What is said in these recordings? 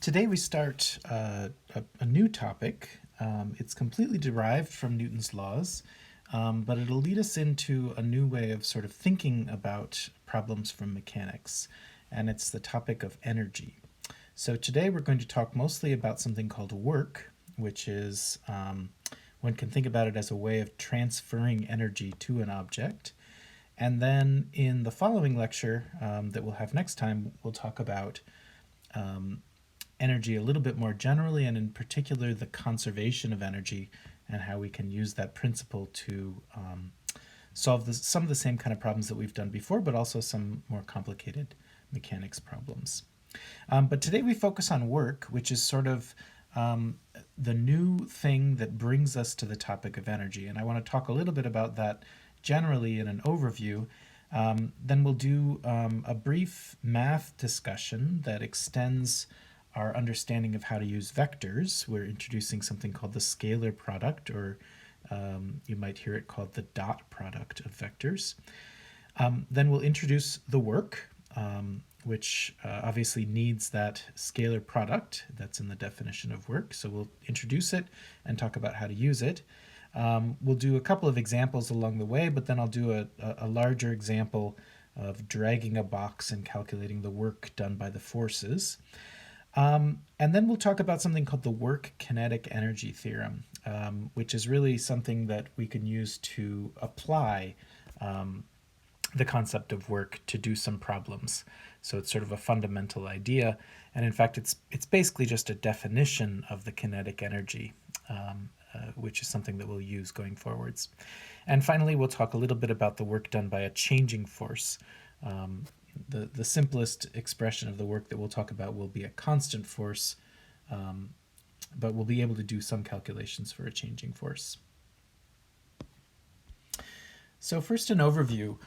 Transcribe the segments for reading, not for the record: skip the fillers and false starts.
Today we start a new topic. It's completely derived from Newton's laws, but it'll lead us into a new way of sort of thinking about problems from mechanics, and it's the topic of energy. So today we're going to talk mostly about something called work, which is, one can think about it as a way of transferring energy to an object. And then in the following lecture that we'll have next time, we'll talk about energy a little bit more generally, and in particular the conservation of energy and how we can use that principle to solve some of the same kind of problems that we've done before, but also some more complicated mechanics problems. But today we focus on work, which is sort of the new thing that brings us to the topic of energy. And I want to talk a little bit about that generally in an overview. Then we'll do a brief math discussion that extends our understanding of how to use vectors. We're introducing something called the scalar product, or you might hear it called the dot product of vectors. Then we'll introduce the work, which obviously needs that scalar product that's in the definition of work. So we'll introduce it and talk about how to use it. We'll do a couple of examples along the way, but then I'll do a larger example of dragging a box and calculating the work done by the forces. And then we'll talk about something called the work-kinetic energy theorem, which is really something that we can use to apply the concept of work to do some problems. So it's sort of a fundamental idea, and in fact it's basically just a definition of the kinetic energy, which is something that we'll use going forwards. And finally we'll talk a little bit about the work done by a changing force. The simplest expression of the work that we'll talk about will be a constant force, but we'll be able to do some calculations for a changing force. So first, an overview.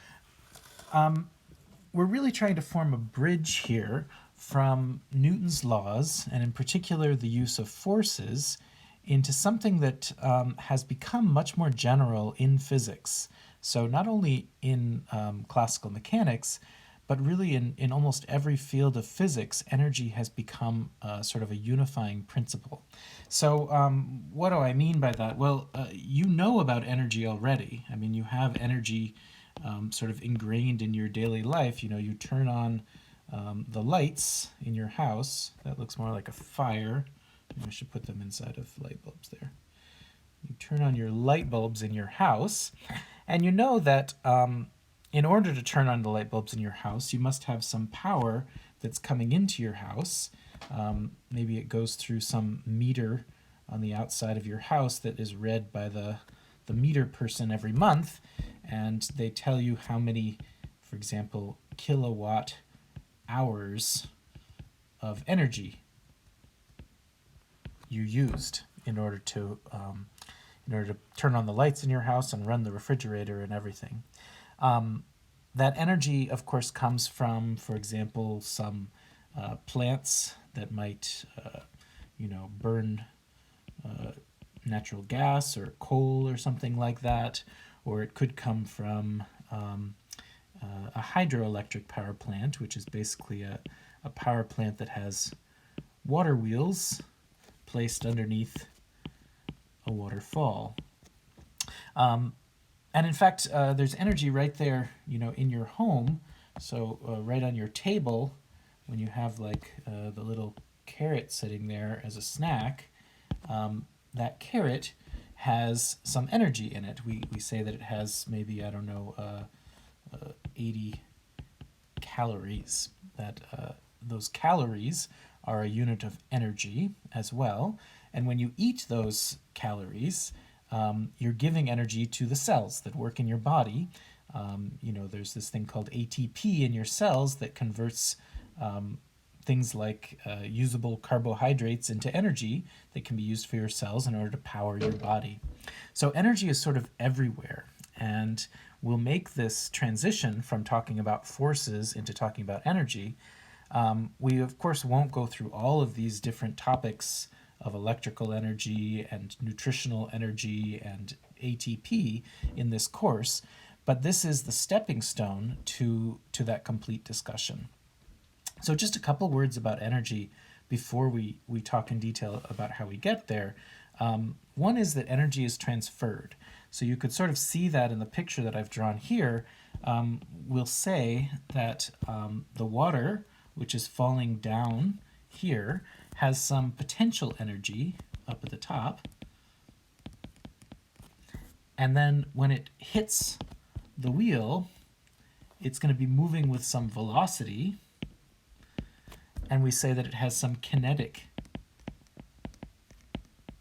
We're really trying to form a bridge here from Newton's laws, and in particular the use of forces, into something that has become much more general in physics. So not only in classical mechanics, but really in almost every field of physics, energy has become sort of a unifying principle. So what do I mean by that? Well, you know about energy already. I mean, you have energy sort of ingrained in your daily life. You know, you turn on the lights in your house. That looks more like a fire. Maybe I should put them inside of light bulbs there. You turn on your light bulbs in your house, and you know that in order to turn on the light bulbs in your house, you must have some power that's coming into your house. Maybe it goes through some meter on the outside of your house that is read by the meter person every month, and they tell you how many, for example, kilowatt hours of energy you used in order to turn on the lights in your house and run the refrigerator and everything. That energy, of course, comes from, for example, some plants that might, burn natural gas or coal or something like that, or it could come from a hydroelectric power plant, which is basically a power plant that has water wheels placed underneath a waterfall. And in fact, there's energy right there, in your home. So right on your table, when you have like the little carrot sitting there as a snack, that carrot has some energy in it. We say that it has maybe, 80 calories. That those calories are a unit of energy as well. And when you eat those calories, you're giving energy to the cells that work in your body. There's this thing called ATP in your cells that converts things like usable carbohydrates into energy that can be used for your cells in order to power your body. So energy is sort of everywhere, and we'll make this transition from talking about forces into talking about energy. We, of course, won't go through all of these different topics of electrical energy and nutritional energy and ATP in this course, but this is the stepping stone to that complete discussion. So just a couple words about energy before we talk in detail about how we get there. One is that energy is transferred. So you could sort of see that in the picture that I've drawn here. We'll say that the water, which is falling down here, has some potential energy up at the top. And then when it hits the wheel, it's going to be moving with some velocity. And we say that it has some kinetic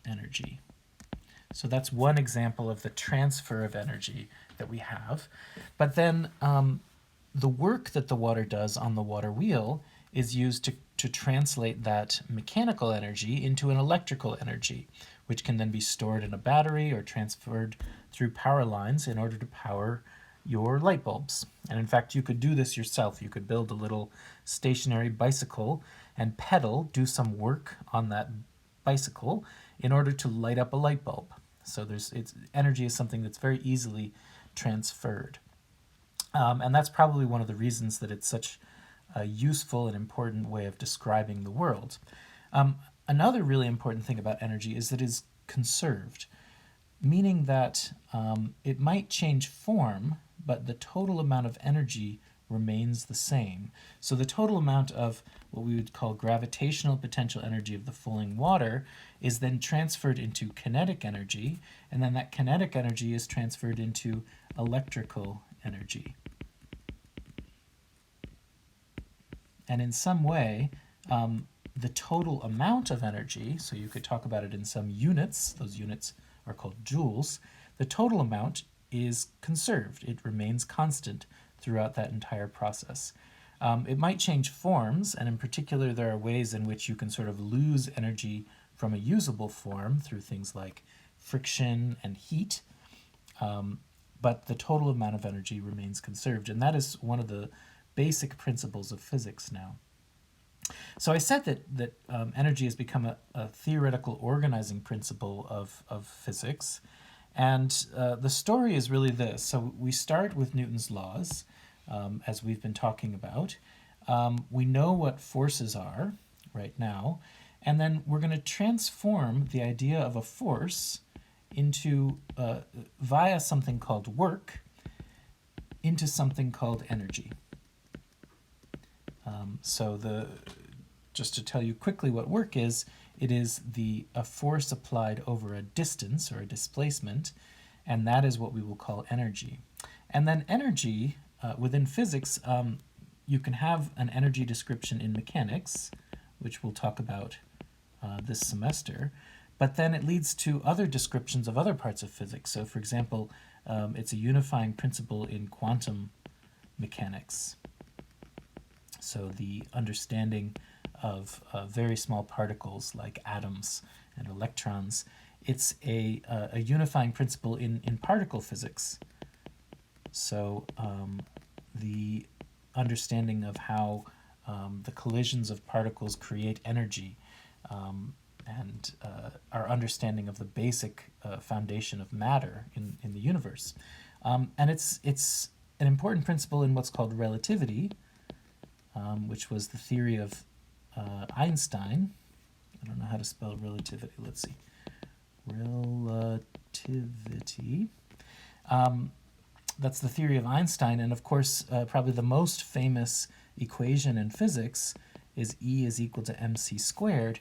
energy. So that's one example of the transfer of energy that we have. But then the work that the water does on the water wheel is used to translate that mechanical energy into an electrical energy, which can then be stored in a battery or transferred through power lines in order to power your light bulbs. And in fact, you could do this yourself. You could build a little stationary bicycle and pedal, do some work on that bicycle in order to light up a light bulb. So energy is something that's very easily transferred. And that's probably one of the reasons that it's such a useful and important way of describing the world. Another really important thing about energy is that it is conserved, meaning that it might change form, but the total amount of energy remains the same. So the total amount of what we would call gravitational potential energy of the flowing water is then transferred into kinetic energy, and then that kinetic energy is transferred into electrical energy. And in some way, the total amount of energy, so you could talk about it in some units, those units are called joules, the total amount is conserved. It remains constant throughout that entire process. It might change forms, and in particular there are ways in which you can sort of lose energy from a usable form through things like friction and heat, but the total amount of energy remains conserved, and that is one of the basic principles of physics now. So I said that energy has become a theoretical organizing principle of physics, and the story is really this. So we start with Newton's laws, as we've been talking about. We know what forces are right now, and then we're going to transform the idea of a force into, via something called work, into something called energy. Just to tell you quickly what work is, it is a force applied over a distance or a displacement, and that is what we will call energy. And then energy, within physics, you can have an energy description in mechanics, which we'll talk about this semester, but then it leads to other descriptions of other parts of physics. So for example, it's a unifying principle in quantum mechanics. So the understanding of very small particles like atoms and electrons, it's a unifying principle in particle physics. So the understanding of how the collisions of particles create energy, and our understanding of the basic foundation of matter in the universe. And it's an important principle in what's called relativity, which was the theory of Einstein. I don't know how to spell relativity. Let's see. Relativity. That's the theory of Einstein, and of course, probably the most famous equation in physics is E is equal to mc squared,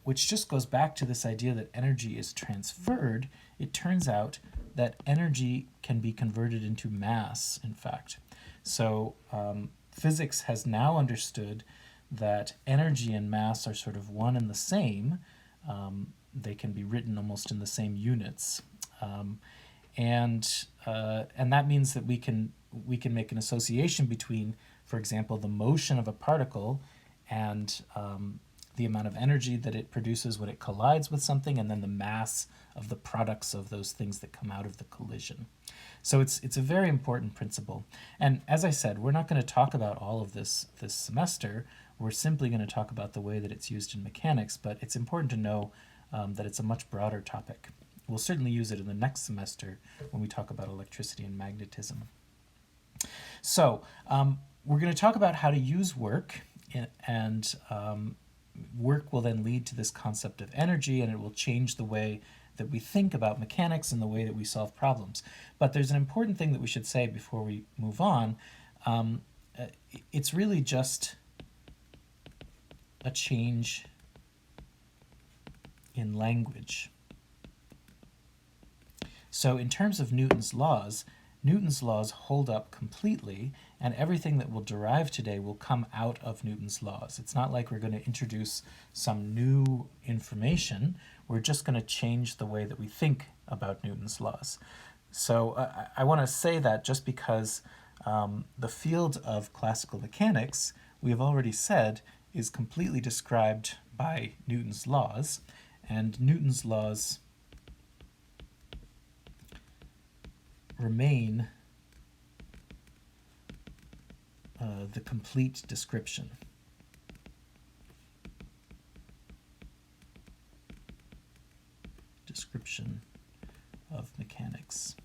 which just goes back to this idea that energy is transferred. It turns out that energy can be converted into mass, in fact. So physics has now understood that energy and mass are sort of one and the same. They can be written almost in the same units. And that means that we can make an association between, for example, the motion of a particle and the amount of energy that it produces when it collides with something, and then the mass of the products of those things that come out of the collision. So it's a very important principle. And as I said, we're not going to talk about all of this semester. We're simply going to talk about the way that it's used in mechanics, but it's important to know that it's a much broader topic. We'll certainly use it in the next semester when we talk about electricity and magnetism. So we're going to talk about how to use work and work will then lead to this concept of energy, and it will change the way that we think about mechanics and the way that we solve problems. But there's an important thing that we should say before we move on. It's really just a change in language. So in terms of Newton's laws hold up completely, and everything that we'll derive today will come out of Newton's laws. It's not like we're going to introduce some new information. We're just going to change the way that we think about Newton's laws. So I want to say that just because the field of classical mechanics, we have already said, is completely described by Newton's laws, and Newton's laws remain the complete description. Description of mechanics.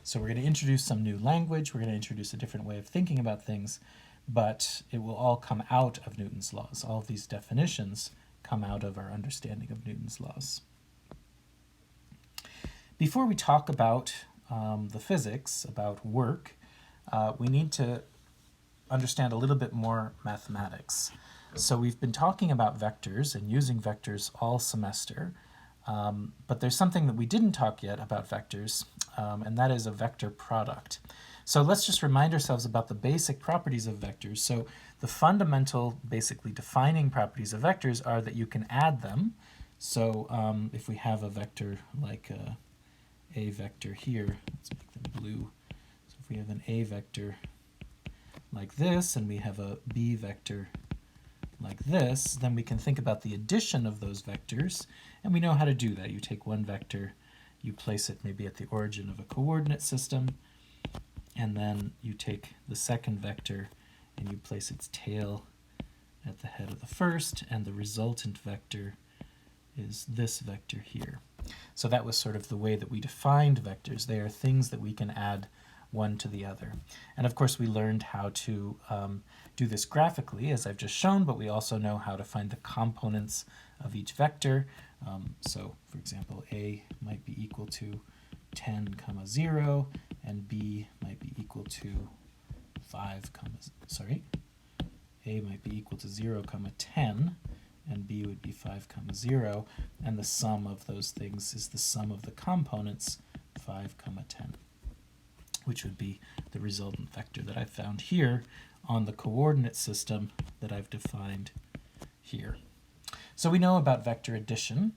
So we're going to introduce some new language, we're going to introduce a different way of thinking about things, but it will all come out of Newton's laws. All of these definitions come out of our understanding of Newton's laws. Before we talk about the physics, about work, we need to understand a little bit more mathematics. So we've been talking about vectors and using vectors all semester, but there's something that we didn't talk yet about vectors, and that is a vector product. So let's just remind ourselves about the basic properties of vectors. So the fundamental, basically defining properties of vectors are that you can add them. So if we have a vector like a vector here, let's make them blue. So if we have an A vector like this, and we have a B vector like this, then we can think about the addition of those vectors, and we know how to do that. You take one vector, you place it maybe at the origin of a coordinate system, and then you take the second vector and you place its tail at the head of the first, and the resultant vector is this vector here. So that was sort of the way that we defined vectors. They are things that we can add one to the other. And of course we learned how to do this graphically, as I've just shown, but we also know how to find the components of each vector. So for example, A might be equal to 10, 0, and B might be equal to 5, A might be equal to 0, 10, and B would be 5, 0, and the sum of those things is the sum of the components 5, 10, which would be the resultant vector that I found here on the coordinate system that I've defined here. So we know about vector addition.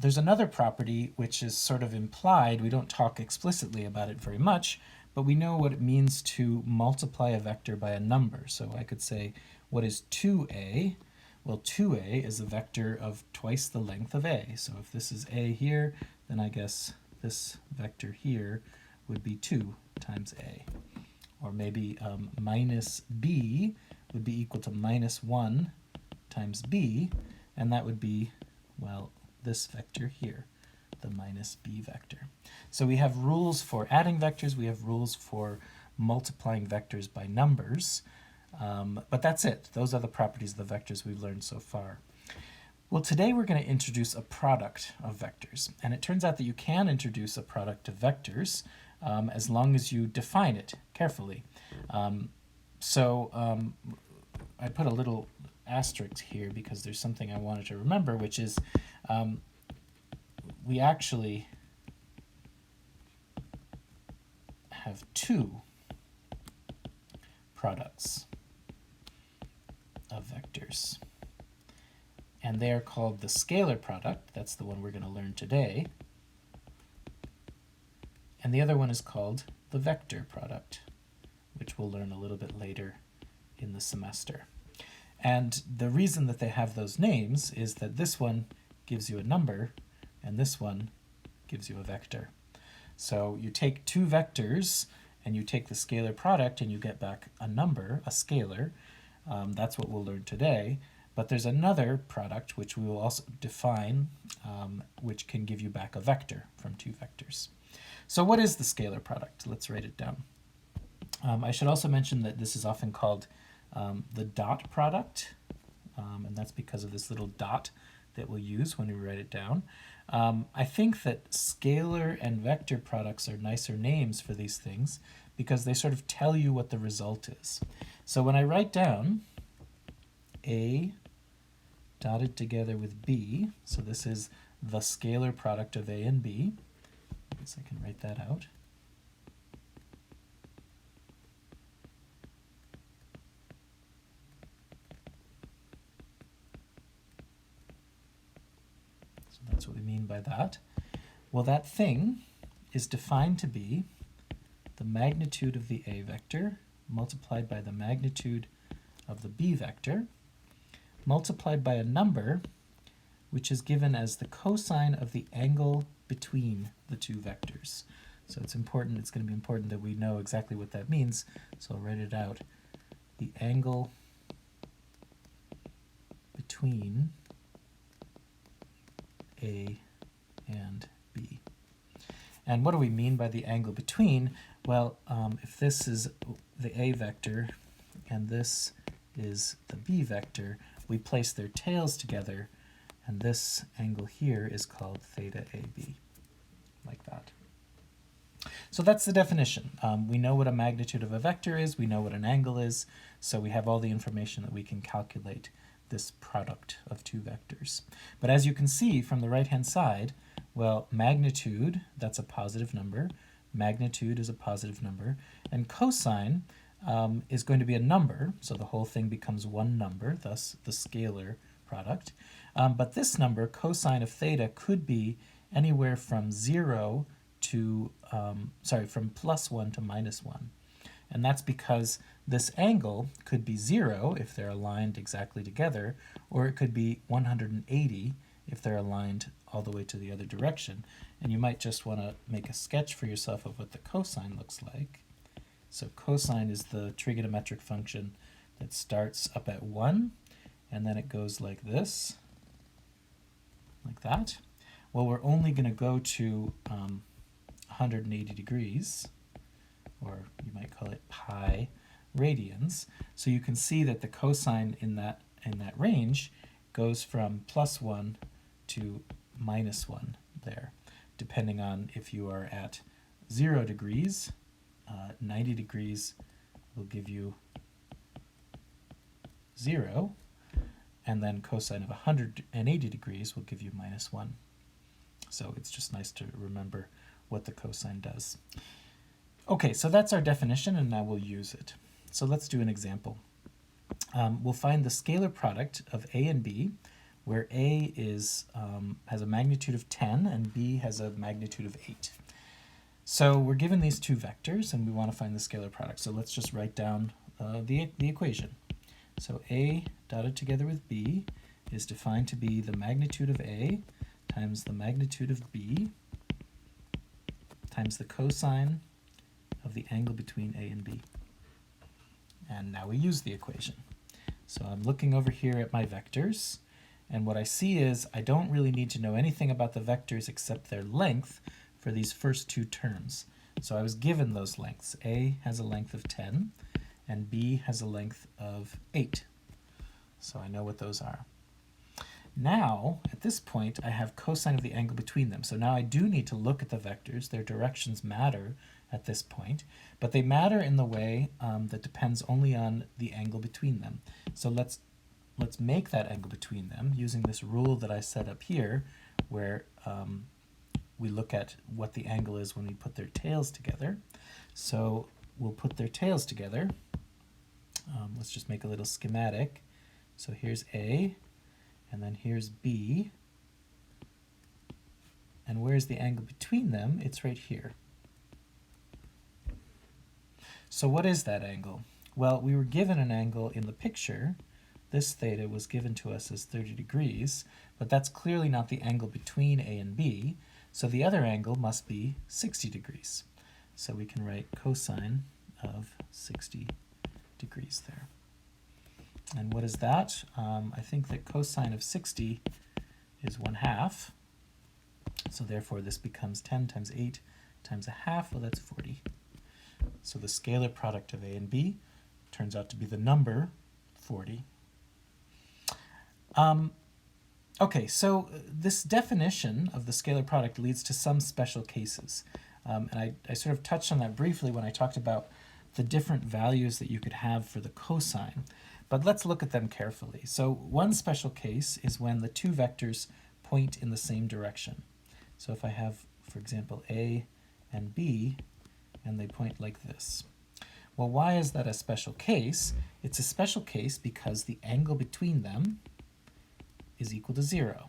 There's another property which is sort of implied. We don't talk explicitly about it very much, but we know what it means to multiply a vector by a number. So I could say, what is 2a? Well, 2a is a vector of twice the length of a. So if this is a here, then I guess this vector here would be 2 times a. Or maybe minus b would be equal to minus 1 times b, and that would be, well, this vector here, the minus b vector. So we have rules for adding vectors, we have rules for multiplying vectors by numbers, but that's it. Those are the properties of the vectors we've learned so far. Well, today we're going to introduce a product of vectors, and it turns out that you can introduce a product of vectors as long as you define it carefully. I put a little asterisk here because there's something I wanted to remember, which is we actually have two products of vectors, and they are called the scalar product. That's the one we're going to learn today. And the other one is called the vector product, which we'll learn a little bit later in the semester. And the reason that they have those names is that this one gives you a number, and this one gives you a vector. So you take two vectors, and you take the scalar product, and you get back a number, a scalar. That's what we'll learn today. But there's another product, which we will also define, which can give you back a vector from two vectors. So what is the scalar product? Let's write it down. I should also mention that this is often called the dot product, and that's because of this little dot that we'll use when we write it down. I think that scalar and vector products are nicer names for these things because they sort of tell you what the result is. So when I write down A dotted together with B, so this is the scalar product of A and B. I guess I can write that out. So that's what we mean by that. Well, that thing is defined to be the magnitude of the A vector multiplied by the magnitude of the B vector multiplied by a number which is given as the cosine of the angle between the two vectors. So it's important, it's going to be important that we know exactly what that means, so I'll write it out. The angle between A and B. And what do we mean by the angle between? Well, if this is the A vector and this is the B vector, we place their tails together, and this angle here is called theta AB, like that. So that's the definition. We know what a magnitude of a vector is, we know what an angle is, so we have all the information that we can calculate this product of two vectors. But as you can see from the right-hand side, well, magnitude, that's a positive number, magnitude is a positive number, and cosine is going to be a number, so the whole thing becomes one number, thus the scalar product. But this number, cosine of theta, could be anywhere from 0 to, from +1 to -1. And that's because this angle could be 0 if they're aligned exactly together, or it could be 180 if they're aligned all the way to the other direction. And you might just want to make a sketch for yourself of what the cosine looks like. So cosine is the trigonometric function that starts up at 1, and then it goes like this, like that. Well, we're only going to go to 180 degrees, or you might call it pi radians. So you can see that the cosine in that range goes from +1 to -1 there, depending on if you are at 0 degrees. 90 degrees will give you 0, and then cosine of 180 degrees will give you -1. So it's just nice to remember what the cosine does. Okay, so that's our definition, and now we'll use it. So let's do an example. We'll find the scalar product of A and B, where A is, has a magnitude of 10 and B has a magnitude of 8. So we're given these two vectors, and we want to find the scalar product. So let's just write down the equation. So A dotted together with B is defined to be the magnitude of A times the magnitude of B times the cosine of the angle between A and B. And now we use the equation. So I'm looking over here at my vectors, and what I see is I don't really need to know anything about the vectors except their length for these first two terms. So I was given those lengths. A has a length of 10, and B has a length of 8. So I know what those are. Now, at this point, I have cosine of the angle between them. So now I do need to look at the vectors. Their directions matter at this point, but they matter in the way that depends only on the angle between them. So let's make that angle between them using this rule that I set up here, where we look at what the angle is when we put their tails together. So we'll put their tails together. Let's just make a little schematic. So here's A, and then here's B. And where's the angle between them? It's right here. So what is that angle? Well, we were given an angle in the picture. This theta was given to us as 30 degrees, but that's clearly not the angle between A and B. So the other angle must be 60 degrees. So we can write cosine of 60 degrees there. And what is that? I think that cosine of 60 is 1/2. So therefore this becomes 10 times 8 times 1/2. Well, that's 40. So the scalar product of A and B turns out to be the number 40. Okay, so this definition of the scalar product leads to some special cases. And I sort of touched on that briefly when I talked about the different values that you could have for the cosine. But let's look at them carefully. So one special case is when the two vectors point in the same direction. So if I have, for example, A and B, and they point like this. Well, why is that a special case? It's a special case because the angle between them is equal to 0.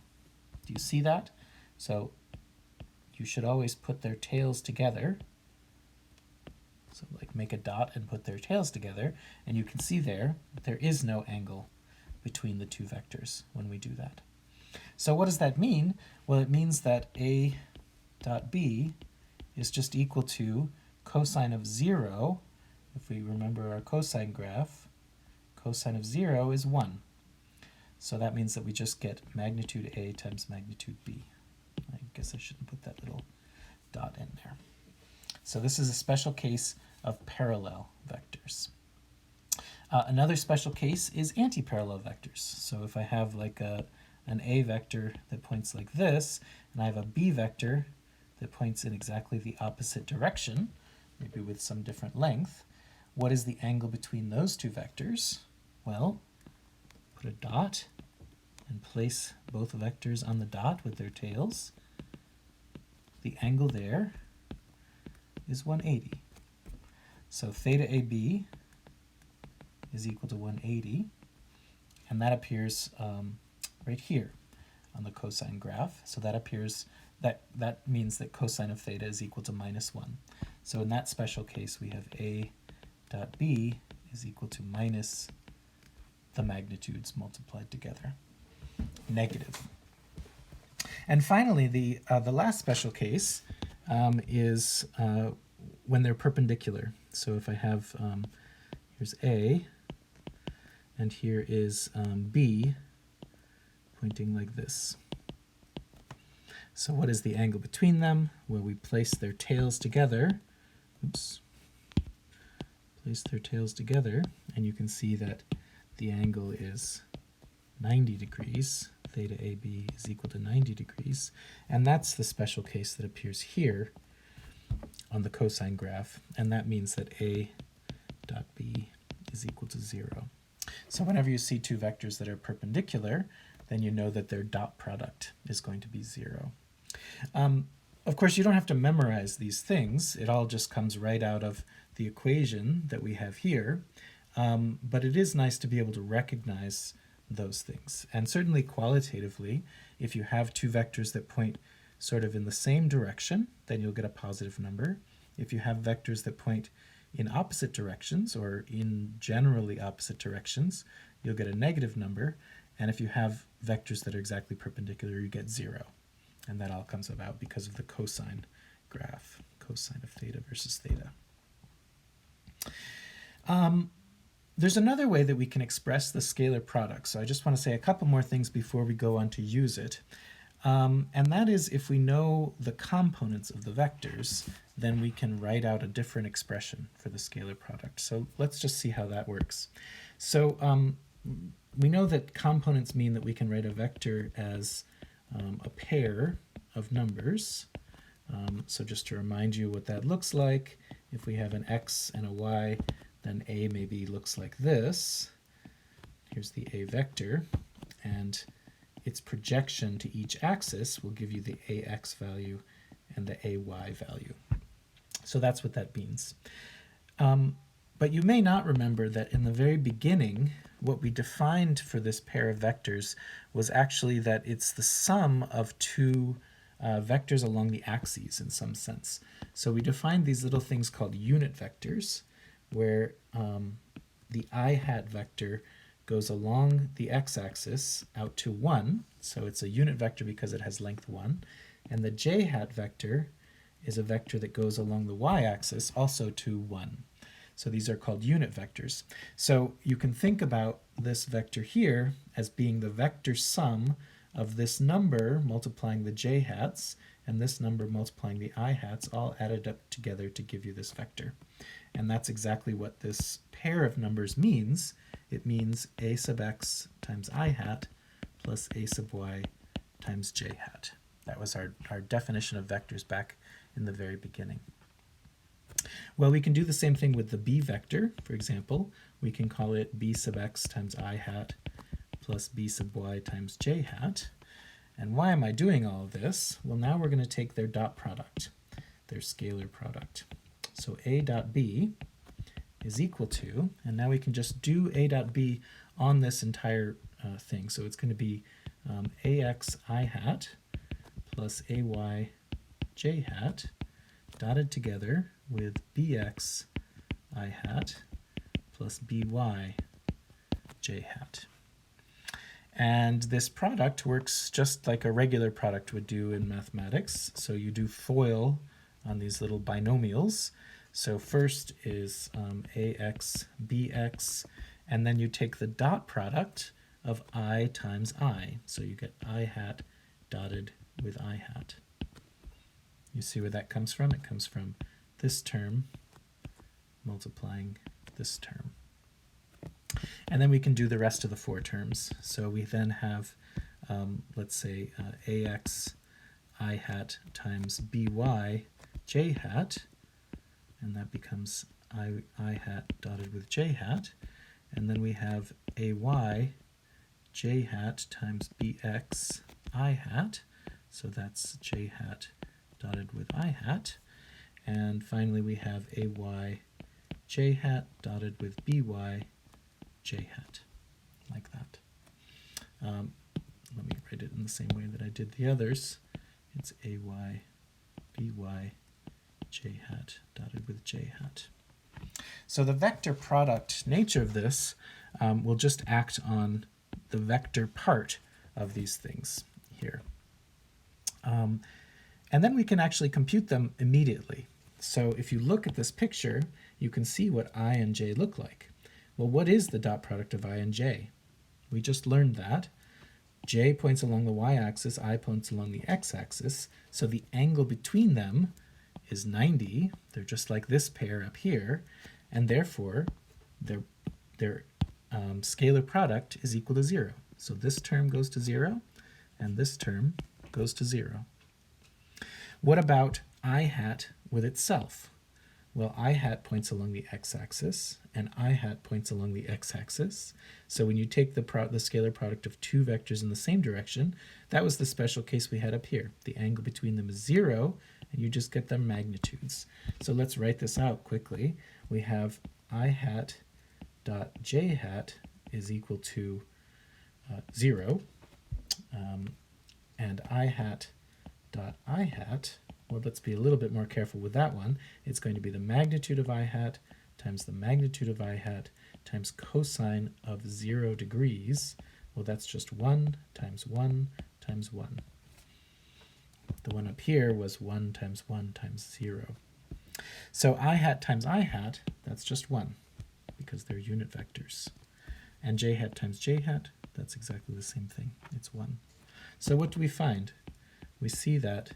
Do you see that? So you should always put their tails together. So like make a dot and put their tails together, and you can see there is no angle between the two vectors when we do that. So what does that mean? Well, it means that A dot B is just equal to cosine of 0. If we remember our cosine graph, cosine of 0 is 1. So that means that we just get magnitude A times magnitude B. I guess I shouldn't put that little dot in there. So this is a special case of parallel vectors. Another special case is anti-parallel vectors. So if I have like an A vector that points like this, and I have a B vector that points in exactly the opposite direction, maybe with some different length, what is the angle between those two vectors? Well, put a dot and place both vectors on the dot with their tails. The angle there is 180. So theta AB is equal to 180, and that appears right here on the cosine graph. So that appears, that means that cosine of theta is equal to -1. So in that special case, we have A dot B is equal to minus the magnitudes multiplied together, negative. And finally, the last special case is when they're perpendicular. So if I have, here's A, and here is B, pointing like this. So what is the angle between them? Well, we place their tails together. Oops. Place their tails together, and you can see that the angle is 90 degrees. Theta AB is equal to 90 degrees. And that's the special case that appears here on the cosine graph, and that means that A dot B is equal to 0. So whenever you see two vectors that are perpendicular, then you know that their dot product is going to be 0. Of course, you don't have to memorize these things. It all just comes right out of the equation that we have here. But it is nice to be able to recognize those things. And certainly qualitatively, if you have two vectors that point sort of in the same direction, then you'll get a positive number. If you have vectors that point in opposite directions, or in generally opposite directions, you'll get a negative number. And if you have vectors that are exactly perpendicular, you get 0. And that all comes about because of the cosine graph, cosine of theta versus theta. There's another way that we can express the scalar product. So I just want to say a couple more things before we go on to use it. And that is, if we know the components of the vectors, then we can write out a different expression for the scalar product. So let's just see how that works. So we know that components mean that we can write a vector as a pair of numbers. So just to remind you what that looks like, if we have an x and a y, then A maybe looks like this. Here's the A vector, and its projection to each axis will give you the AX value and the AY value. So that's what that means. But you may not remember that in the very beginning, what we defined for this pair of vectors was actually that it's the sum of two vectors along the axes in some sense. So we defined these little things called unit vectors, where the I hat vector goes along the x-axis out to 1, so it's a unit vector because it has length 1, and the j hat vector is a vector that goes along the y-axis also to 1. So these are called unit vectors. So you can think about this vector here as being the vector sum of this number multiplying the j hats and this number multiplying the I hats, all added up together to give you this vector. And that's exactly what this pair of numbers means. it means a sub x times I hat plus a sub y times j hat. That was our definition of vectors back in the very beginning. Well, we can do the same thing with the b vector, for example. We can call it b sub x times I hat plus b sub y times j hat. And why am I doing all of this? Well, now we're going to take their dot product, their scalar product. So a dot b is equal to, and now we can just do a dot b on this entire thing. So it's going to be ax I hat plus ay j hat dotted together with bx I hat plus by j hat. And this product works just like a regular product would do in mathematics. So you do FOIL on these little binomials. So first is ax bx, and then you take the dot product of I times I. So you get I hat dotted with I hat. You see where that comes from? It comes from this term multiplying this term. And then we can do the rest of the four terms. So we then have, let's say, ax I hat times by j hat, and that becomes I hat dotted with j hat. And then we have ay j hat times bx I hat, so that's j hat dotted with I hat. And finally we have ay j hat dotted with by j hat, like that. Let me write it in the same way that I did the others. It's ay by j hat dotted with j hat. So the vector product nature of this will just act on the vector part of these things here. And then we can actually compute them immediately. So if you look at this picture, you can see what I and j look like. Well, what is the dot product of I and j? We just learned that. J points along the y-axis, I points along the x-axis, so the angle between them is 90. They're just like this pair up here, and therefore their scalar product is equal to 0. So this term goes to 0, and this term goes to 0. What about I hat with itself? Well, I hat points along the x-axis, and I hat points along the x-axis. So when you take the scalar product of two vectors in the same direction, that was the special case we had up here. The angle between them is 0, and you just get their magnitudes. So let's write this out quickly. We have I hat dot j hat is equal to 0, and I hat dot I hat, well, let's be a little bit more careful with that one. It's going to be the magnitude of I hat times the magnitude of I hat times cosine of 0 degrees. Well, that's just 1 times 1 times 1. The one up here was 1 times 1 times 0. So I hat times I hat, that's just 1, because they're unit vectors. And j hat times j hat, that's exactly the same thing. It's 1. So what do we find? We see that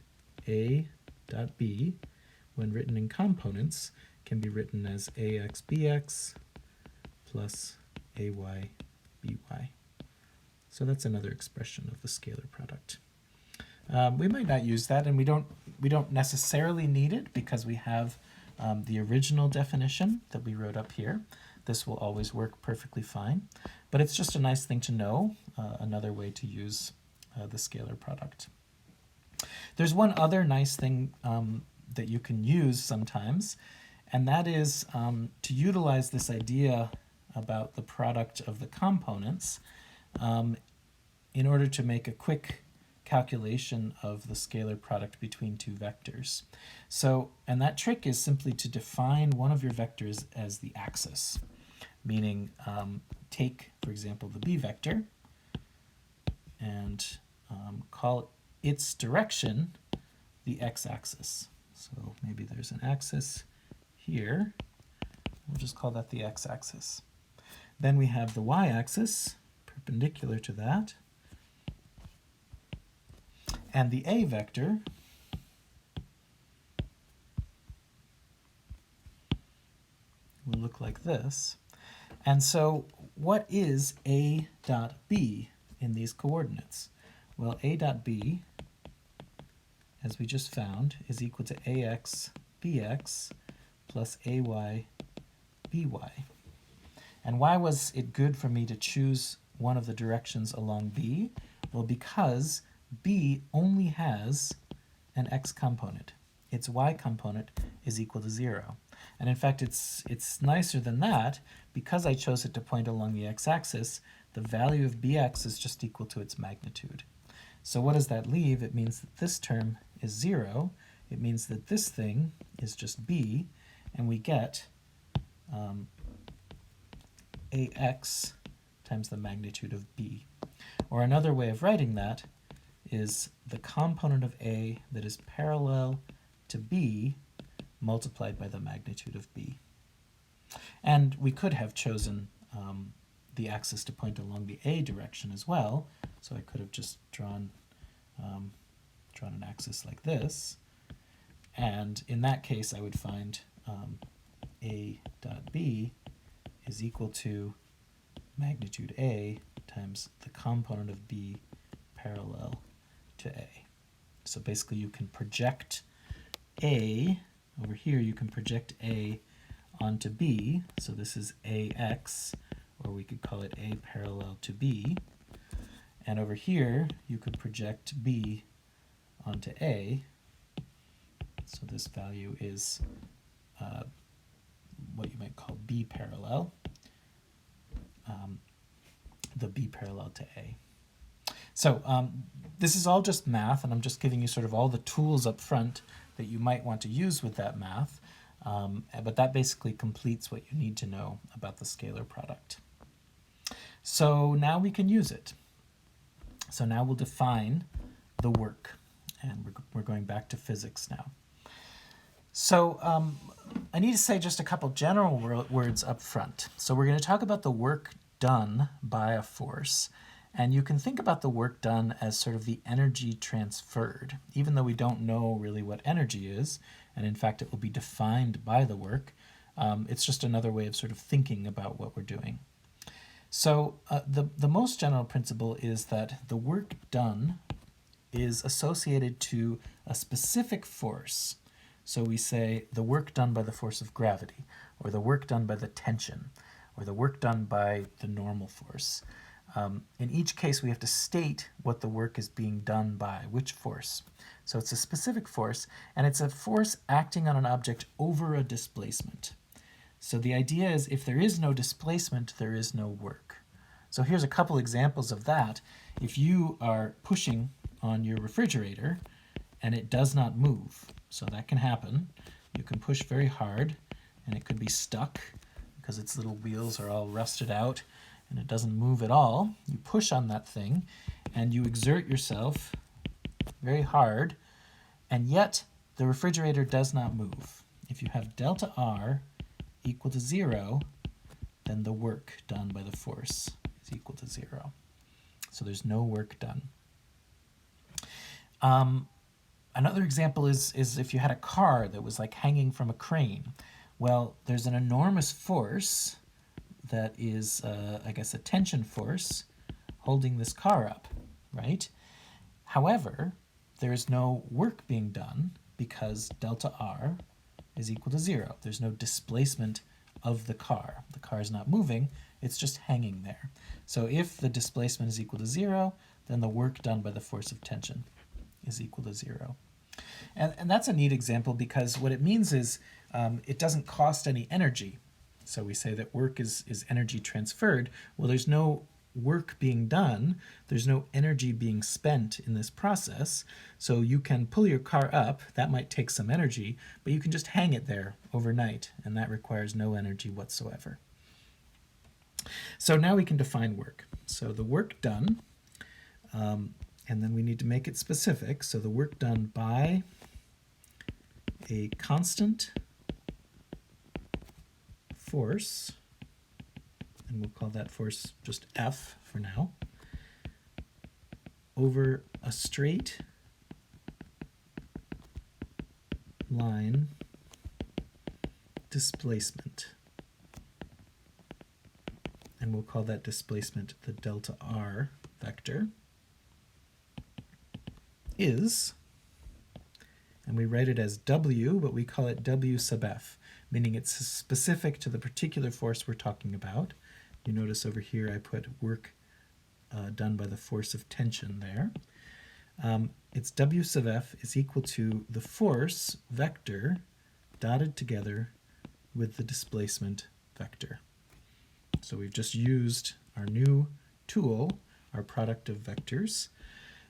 a dot b, when written in components, can be written as ax bx plus ay by. So that's another expression of the scalar product. We might not use that, and we don't necessarily need it because we have the original definition that we wrote up here. This will always work perfectly fine, but it's just a nice thing to know, another way to use the scalar product. There's one other nice thing that you can use sometimes, and that is to utilize this idea about the product of the components in order to make a quick calculation of the scalar product between two vectors. So, and that trick is simply to define one of your vectors as the axis, meaning take, for example, the b vector and call its direction the x-axis. So maybe there's an axis here. We'll just call that the x-axis. Then we have the y-axis perpendicular to that. And the a vector will look like this. And so what is A dot B in these coordinates? Well, A dot B, as we just found, is equal to AX BX plus AY BY. And why was it good for me to choose one of the directions along B? Well, because B only has an x component. Its y component is equal to 0. And in fact, it's nicer than that. Because I chose it to point along the x-axis, the value of bx is just equal to its magnitude. So what does that leave? It means that this term is 0. It means that this thing is just b, and we get ax times the magnitude of b. Or another way of writing that is the component of a that is parallel to b multiplied by the magnitude of b. And we could have chosen the axis to point along the a direction as well. So I could have just drawn an axis like this. And in that case, I would find a dot b is equal to magnitude a times the component of b parallel to a. So basically you can project a, over here you can project a onto b, so this is ax, or we could call it a parallel to b, and over here you could project b onto a, so this value is what you might call b parallel, the b parallel to a. So this is all just math, and I'm just giving you sort of all the tools up front that you might want to use with that math, but that basically completes what you need to know about the scalar product. So now we can use it. So now we'll define the work, and we're going back to physics now. So I need to say just a couple general words up front. So we're going to talk about the work done by a force. And you can think about the work done as sort of the energy transferred, even though we don't know really what energy is, and in fact it will be defined by the work. It's just another way of sort of thinking about what we're doing. So the most general principle is that the work done is associated to a specific force. So we say the work done by the force of gravity, or the work done by the tension, or the work done by the normal force. In each case, we have to state what the work is being done by, which force. So it's a specific force, and it's a force acting on an object over a displacement. So the idea is if there is no displacement, there is no work. So here's a couple examples of that. If you are pushing on your refrigerator and it does not move, so that can happen. You can push very hard and it could be stuck because its little wheels are all rusted out and it doesn't move at all. You push on that thing and you exert yourself very hard, and yet the refrigerator does not move. If you have delta R equal to 0, then the work done by the force is equal to 0. So there's no work done. Another example is if you had a car that was like hanging from a crane. Well, there's an enormous force that is, I guess, a tension force holding this car up, right? However, there is no work being done because delta R is equal to 0. There's no displacement of the car. The car is not moving, it's just hanging there. So if the displacement is equal to 0, then the work done by the force of tension is equal to 0. And that's a neat example because what it means is it doesn't cost any energy. So we say that work is energy transferred. Well, there's no work being done. There's no energy being spent in this process. So you can pull your car up. That might take some energy, but you can just hang it there overnight, and that requires no energy whatsoever. So now we can define work. So the work done, and then we need to make it specific. So the work done by a constant force, and we'll call that force just F for now, over a straight line displacement. and we'll call that displacement the delta r vector, is, and we write it as w, but we call it w sub f, meaning it's specific to the particular force we're talking about. You notice over here I put work done by the force of tension there. It's w sub f is equal to the force vector dotted together with the displacement vector. So we've just used our new tool, our product of vectors,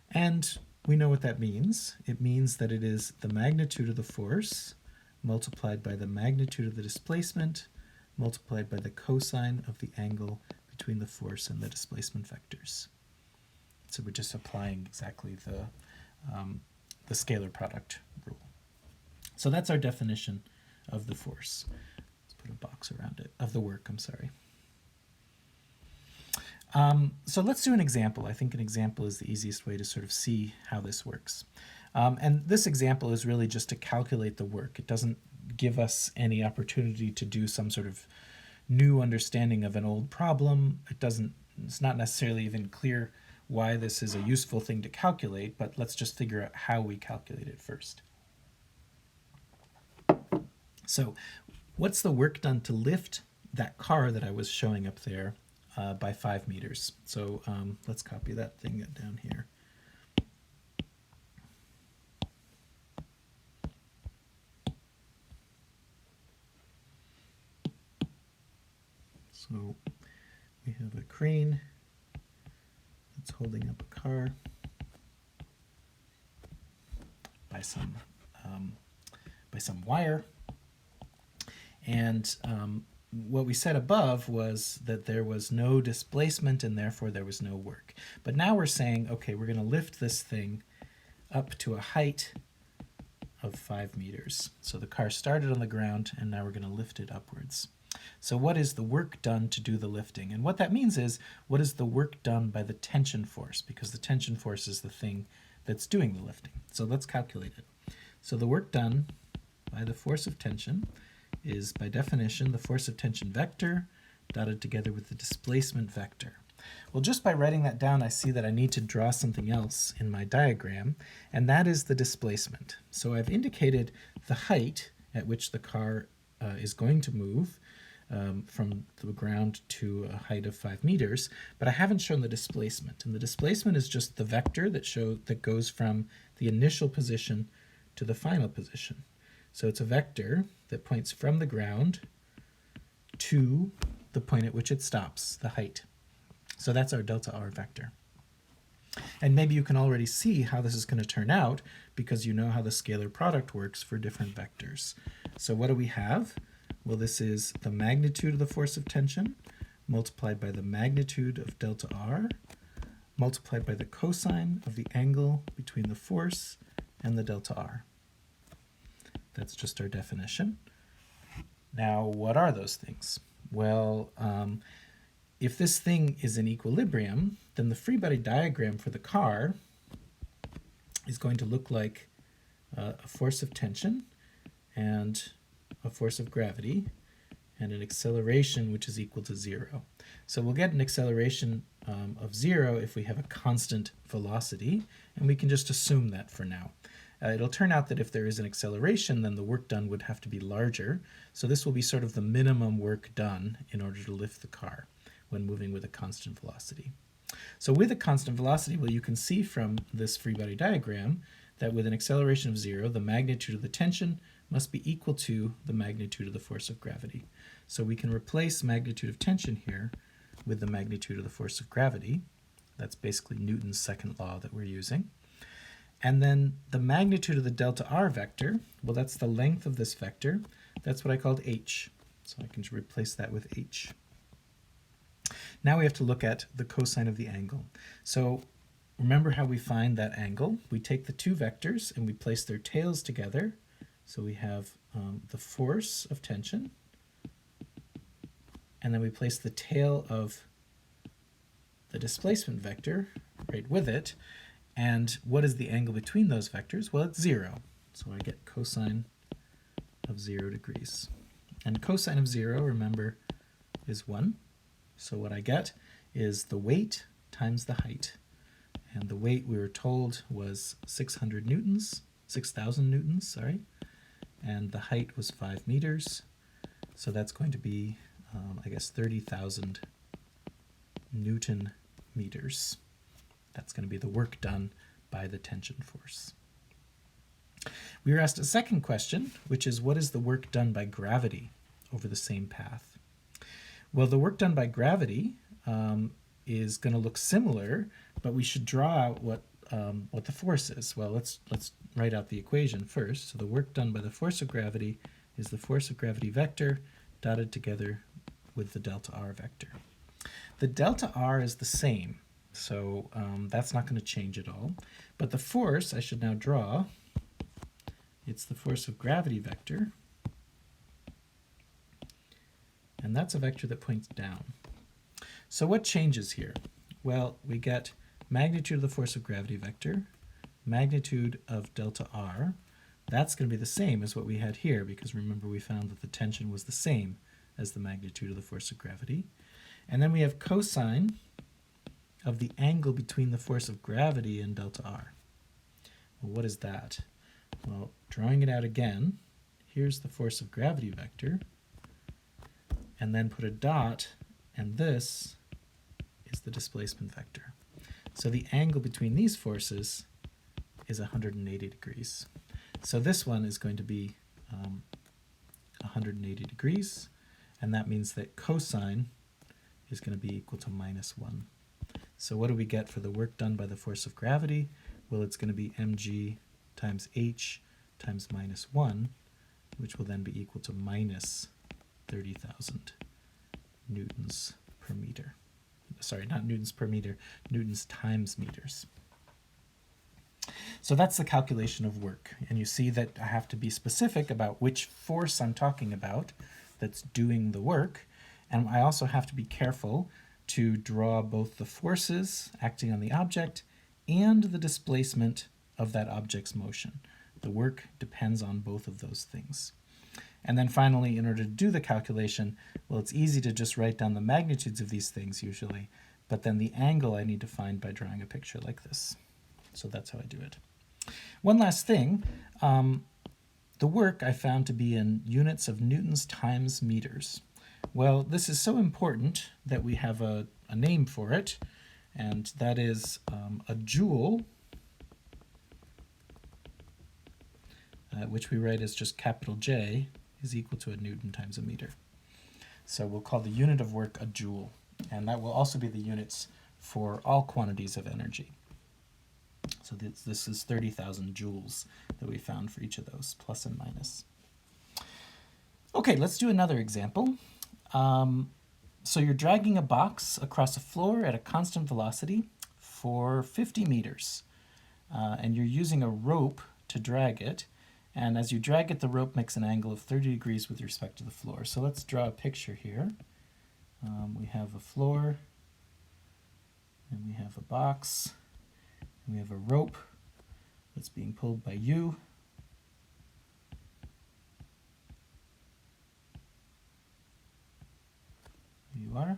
and we know what that means. It means that it is the magnitude of the force multiplied by the magnitude of the displacement multiplied by the cosine of the angle between the force and the displacement vectors. So we're just applying exactly the scalar product rule. So that's our definition of the force. Let's put a box around it, of the work, I'm sorry. So let's do an example. I think an example is the easiest way to sort of see how this works. And this example is really just to calculate the work. It doesn't give us any opportunity to do some sort of new understanding of an old problem. It's not necessarily even clear why this is a useful thing to calculate, but let's just figure out how we calculate it first. So what's the work done to lift that car that I was showing up there by 5 meters? So let's copy that thing down here. So we have a crane that's holding up a car by some wire. And what we said above was that there was no displacement and therefore there was no work. But now we're saying, okay, we're going to lift this thing up to a height of 5 meters. So the car started on the ground and now we're going to lift it upwards. So what is the work done to do the lifting? And what that means is, what is the work done by the tension force? Because the tension force is the thing that's doing the lifting. So let's calculate it. So the work done by the force of tension is, by definition, the force of tension vector dotted together with the displacement vector. Well, just by writing that down, I see that I need to draw something else in my diagram, and that is the displacement. So I've indicated the height at which the car is going to move from the ground to a height of 5 meters, but I haven't shown the displacement. And the displacement is just the vector that goes from the initial position to the final position. So it's a vector that points from the ground to the point at which it stops, the height. So that's our delta r vector. And maybe you can already see how this is going to turn out because you know how the scalar product works for different vectors. So what do we have? Well, this is the magnitude of the force of tension multiplied by the magnitude of delta r multiplied by the cosine of the angle between the force and the delta r. That's just our definition. Now, what are those things? Well, if this thing is in equilibrium, then the free body diagram for the car is going to look like a force of tension and a force of gravity and an acceleration which is equal to 0. So we'll get an acceleration of 0 if we have a constant velocity, and we can just assume that for now. It'll turn out that if there is an acceleration, then the work done would have to be larger. So this will be sort of the minimum work done in order to lift the car when moving with a constant velocity. So with a constant velocity, well, you can see from this free body diagram that with an acceleration of 0, the magnitude of the tension must be equal to the magnitude of the force of gravity. So we can replace magnitude of tension here with the magnitude of the force of gravity. That's basically Newton's second law that we're using. And then the magnitude of the delta r vector, well, that's the length of this vector. That's what I called h. So I can just replace that with h. Now we have to look at the cosine of the angle. So remember how we find that angle? We take the two vectors and we place their tails together. So we have the force of tension, and then we place the tail of the displacement vector right with it. And what is the angle between those vectors? Well, it's 0. So I get cosine of 0 degrees. And cosine of 0, remember, is 1. So what I get is the weight times the height. And the weight we were told was 600 newtons, 6,000 newtons, sorry. And the height was 5 meters. So that's going to be, I guess, 30,000 Newton meters. That's going to be the work done by the tension force. We were asked a second question, which is what is the work done by gravity over the same path? Well, the work done by gravity is going to look similar, but we should draw out what the force is. Well, let's write out the equation first. So the work done by the force of gravity is the force of gravity vector dotted together with the delta r vector. The delta r is the same, so that's not going to change at all. But the force I should now draw, it's the force of gravity vector, and that's a vector that points down. So what changes here? Well, we get magnitude of the force of gravity vector, magnitude of delta r. That's going to be the same as what we had here, because remember we found that the tension was the same as the magnitude of the force of gravity. And then we have cosine of the angle between the force of gravity and delta r. Well, what is that? Well, drawing it out again, here's the force of gravity vector, and then put a dot, and this is the displacement vector. So the angle between these forces is 180 degrees. So this one is going to be 180 degrees, and that means that cosine is going to be equal to -1. So what do we get for the work done by the force of gravity? Well, it's going to be mg times h times -1, which will then be equal to minus 30,000 newtons per meter. Sorry, not newtons per meter, newtons times meters. So that's the calculation of work. And you see that I have to be specific about which force I'm talking about that's doing the work. And I also have to be careful to draw both the forces acting on the object and the displacement of that object's motion. The work depends on both of those things. And then finally, in order to do the calculation, well, it's easy to just write down the magnitudes of these things usually, but then the angle I need to find by drawing a picture like this. So that's how I do it. One last thing, the work I found to be in units of newtons times meters. Well, this is so important that we have a name for it, and that is a joule, which we write as just capital J, is equal to a newton times a meter. So we'll call the unit of work a joule, and that will also be the units for all quantities of energy. So this is 30,000 joules that we found for each of those, plus and minus. Okay, let's do another example. So you're dragging a box across a floor at a constant velocity for 50 meters, and you're using a rope to drag it. And as you drag it, the rope makes an angle of 30 degrees with respect to the floor. So let's draw a picture here. We have a floor, and we have a box, and we have a rope that's being pulled by you. There you are.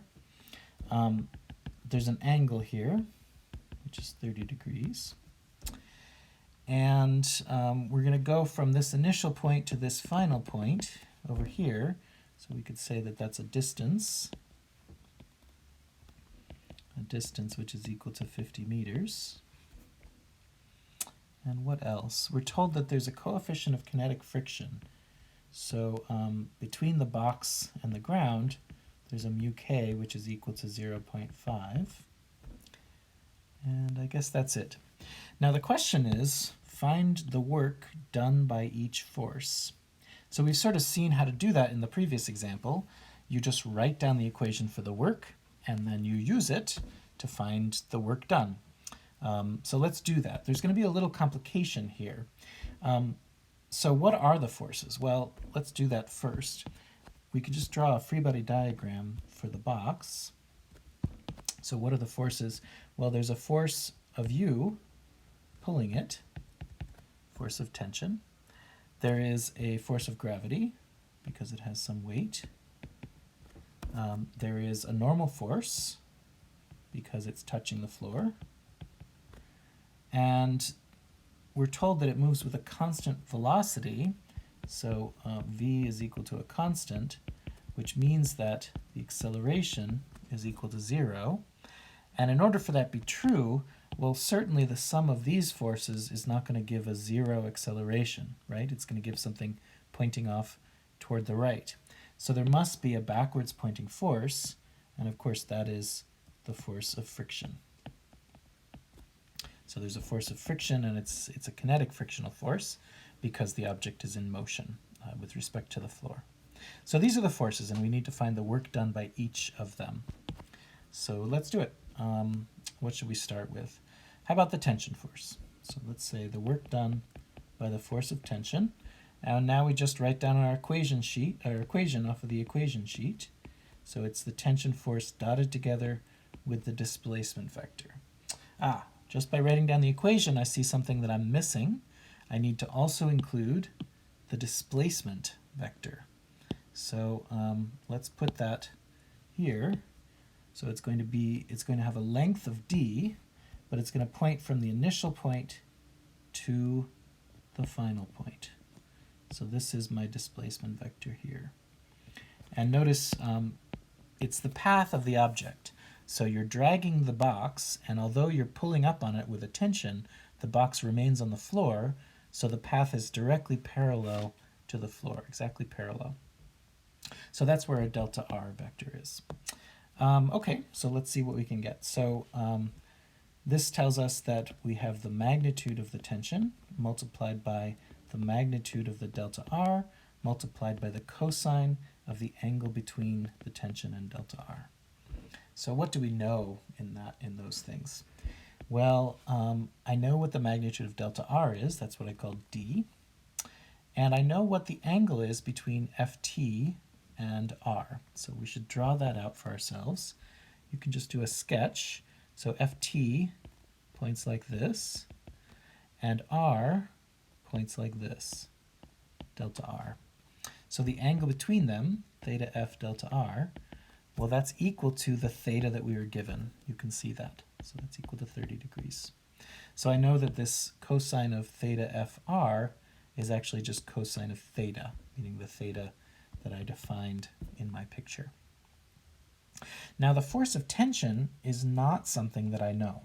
There's an angle here, which is 30 degrees. And we're going to go from this initial point to this final point over here. So we could say that that's a distance which is equal to 50 meters. And what else? We're told that there's a coefficient of kinetic friction. So between the box and the ground, there's a mu k, which is equal to 0.5. And I guess that's it. Now the question is, find the work done by each force. So we've sort of seen how to do that in the previous example. You just write down the equation for the work, and then you use it to find the work done. So let's do that. There's going to be a little complication here. So what are the forces? Well, let's do that first. We could just draw a free body diagram for the box. So what are the forces? Well, there's a force of you pulling it, force of tension. There is a force of gravity because it has some weight. there is a normal force because it's touching the floor, and we're told that it moves with a constant velocity, so v is equal to a constant, which means that the acceleration is equal to 0. And in order for that to be true, well, certainly the sum of these forces is not going to give a 0 acceleration, right? It's going to give something pointing off toward the right. So there must be a backwards pointing force, and of course that is the force of friction. So there's a force of friction, and it's a kinetic frictional force because the object is in motion with respect to the floor. So these are the forces, and we need to find the work done by each of them. So let's do it. What should we start with? How about the tension force? So let's say the work done by the force of tension. And now we just write down our equation sheet, our equation off of the equation sheet. So it's the tension force dotted together with the displacement vector. Just by writing down the equation, I see something that I'm missing. I need to also include the displacement vector. So let's put that here. So it's going to have a length of d, but it's going to point from the initial point to the final point. So this is my displacement vector here. And notice it's the path of the object. So you're dragging the box, and although you're pulling up on it with a tension, the box remains on the floor, so the path is directly parallel to the floor, exactly parallel. So that's where a delta r vector is. Okay, so let's see what we can get. So this tells us that we have the magnitude of the tension multiplied by the magnitude of the delta r multiplied by the cosine of the angle between the tension and delta r. So what do we know in those things? Well, I know what the magnitude of delta r is. That's what I call d. And I know what the angle is between ft and r. So we should draw that out for ourselves. You can just do a sketch. So ft points like this, and r points like this, delta r. So the angle between them, theta f delta r, well, that's equal to the theta that we were given. You can see that. So that's equal to 30 degrees. So I know that this cosine of theta fr is actually just cosine of theta, meaning the theta that I defined in my picture. Now the force of tension is not something that I know.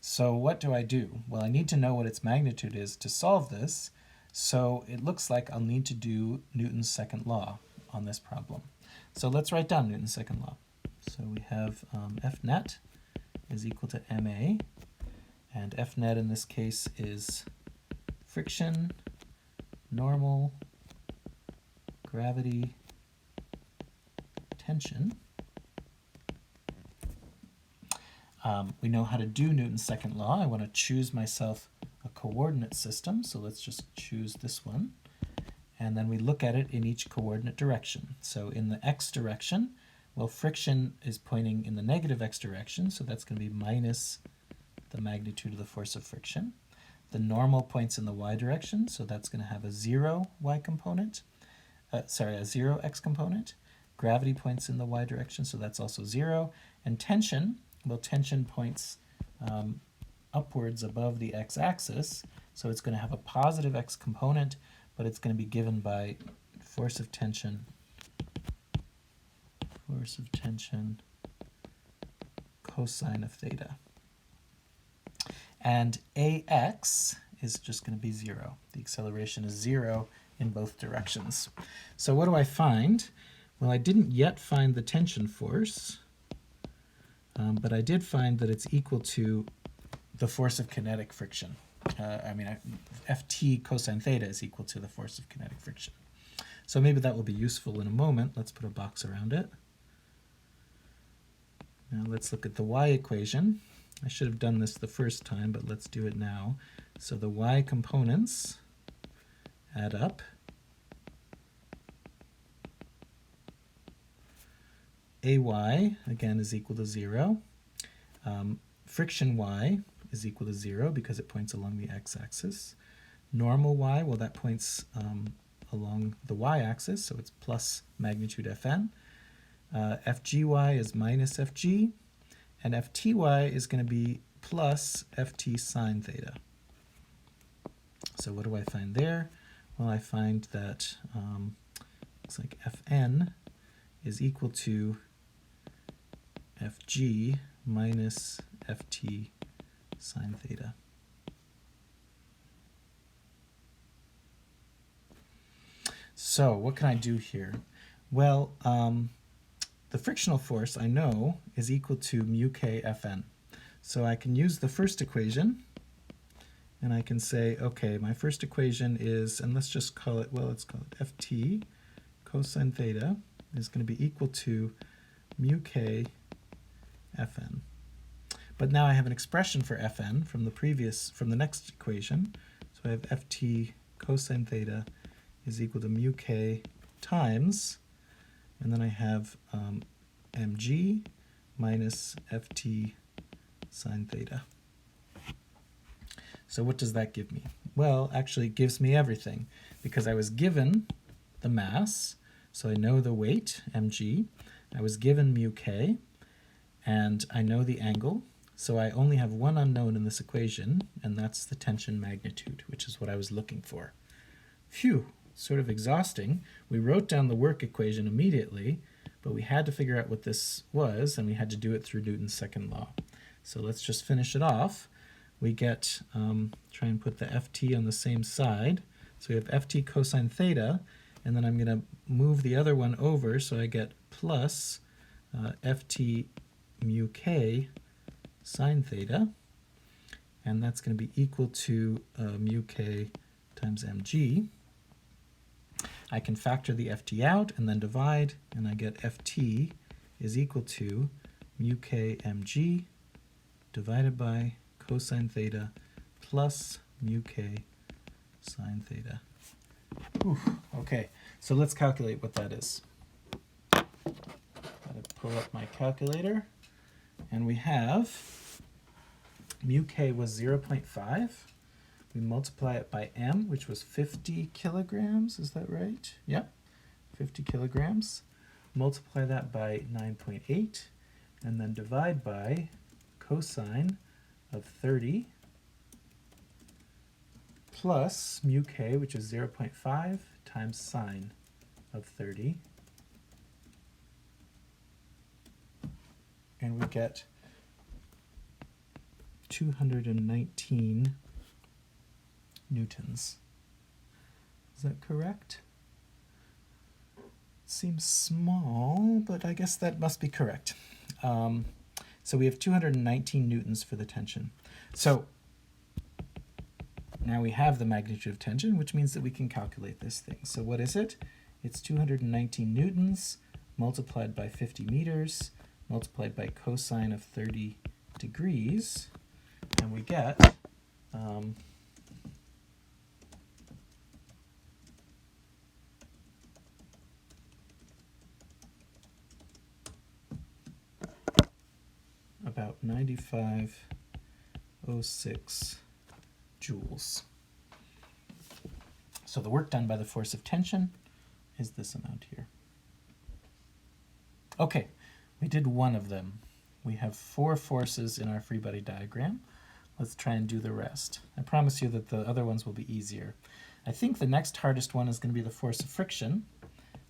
So what do I do? Well, I need to know what its magnitude is to solve this, so it looks like I'll need to do Newton's second law on this problem. So let's write down Newton's second law. So we have F net is equal to ma, and F net in this case is friction, normal, gravity, tension. We know how to do Newton's second law. I want to choose myself a coordinate system, so let's just choose this one. And then we look at it in each coordinate direction. So in the x direction, well, friction is pointing in the negative x direction, so that's going to be minus the magnitude of the force of friction. The normal points in the y direction, so that's going to have a 0 y component, a 0 x component. Gravity points in the y direction, so that's also 0. And tension, well, tension points upwards above the x-axis, so it's going to have a positive x component, but it's going to be given by force of tension cosine of theta. And ax is just going to be 0. The acceleration is 0 in both directions. So what do I find? Well, I didn't yet find the tension force, but I did find that it's equal to the force of kinetic friction. Ft cosine theta is equal to the force of kinetic friction. So maybe that will be useful in a moment. Let's put a box around it. Now let's look at the y equation. I should have done this the first time, but let's do it now. So the y components add up. Ay, again, is equal to 0. Friction y is equal to 0 because it points along the x-axis. Normal y, well, that points along the y-axis, so it's plus magnitude Fn. Fgy is minus Fg, and Fty is going to be plus Ft sine theta. So what do I find there? Well, I find that looks like Fn is equal to Fg minus Ft sine theta. So what can I do here? Well, the frictional force I know is equal to mu k Fn. So I can use the first equation, and I can say, okay, my first equation is, and let's just call it, well, let's call it Ft cosine theta is going to be equal to mu k Fn. But now I have an expression for Fn from the next equation. So I have Ft cosine theta is equal to mu k times, and then I have mg minus Ft sine theta. So what does that give me? Well, actually it gives me everything, because I was given the mass, so I know the weight, mg, I was given mu k, and I know the angle, so I only have one unknown in this equation, and that's the tension magnitude, which is what I was looking for. Phew, sort of exhausting. We wrote down the work equation immediately, but we had to figure out what this was, and we had to do it through Newton's second law. So let's just finish it off. We get, try and put the Ft on the same side. So we have Ft cosine theta, and then I'm going to move the other one over, so I get plus Ft mu k sine theta, and that's going to be equal to mu k times mg. I can factor the Ft out and then divide, and I get Ft is equal to mu k mg divided by cosine theta plus mu k sine theta. Oof, okay, so let's calculate what that is. Gotta pull up my calculator, and we have mu k was 0.5. We multiply it by m, which was 50 kilograms, is that right? Yep, 50 kilograms. Multiply that by 9.8, and then divide by cosine of 30 plus mu k, which is 0.5, times sine of 30. And we get 219 newtons. Is that correct? Seems small, but I guess that must be correct. So we have 219 newtons for the tension. So now we have the magnitude of tension, which means that we can calculate this thing. So what is it? It's 219 newtons multiplied by 50 meters multiplied by cosine of 30 degrees, and we get about 9506 joules. So the work done by the force of tension is this amount here. Okay, we did one of them. We have 4 forces in our free body diagram. Let's try and do the rest. I promise you that the other ones will be easier. I think the next hardest one is going to be the force of friction.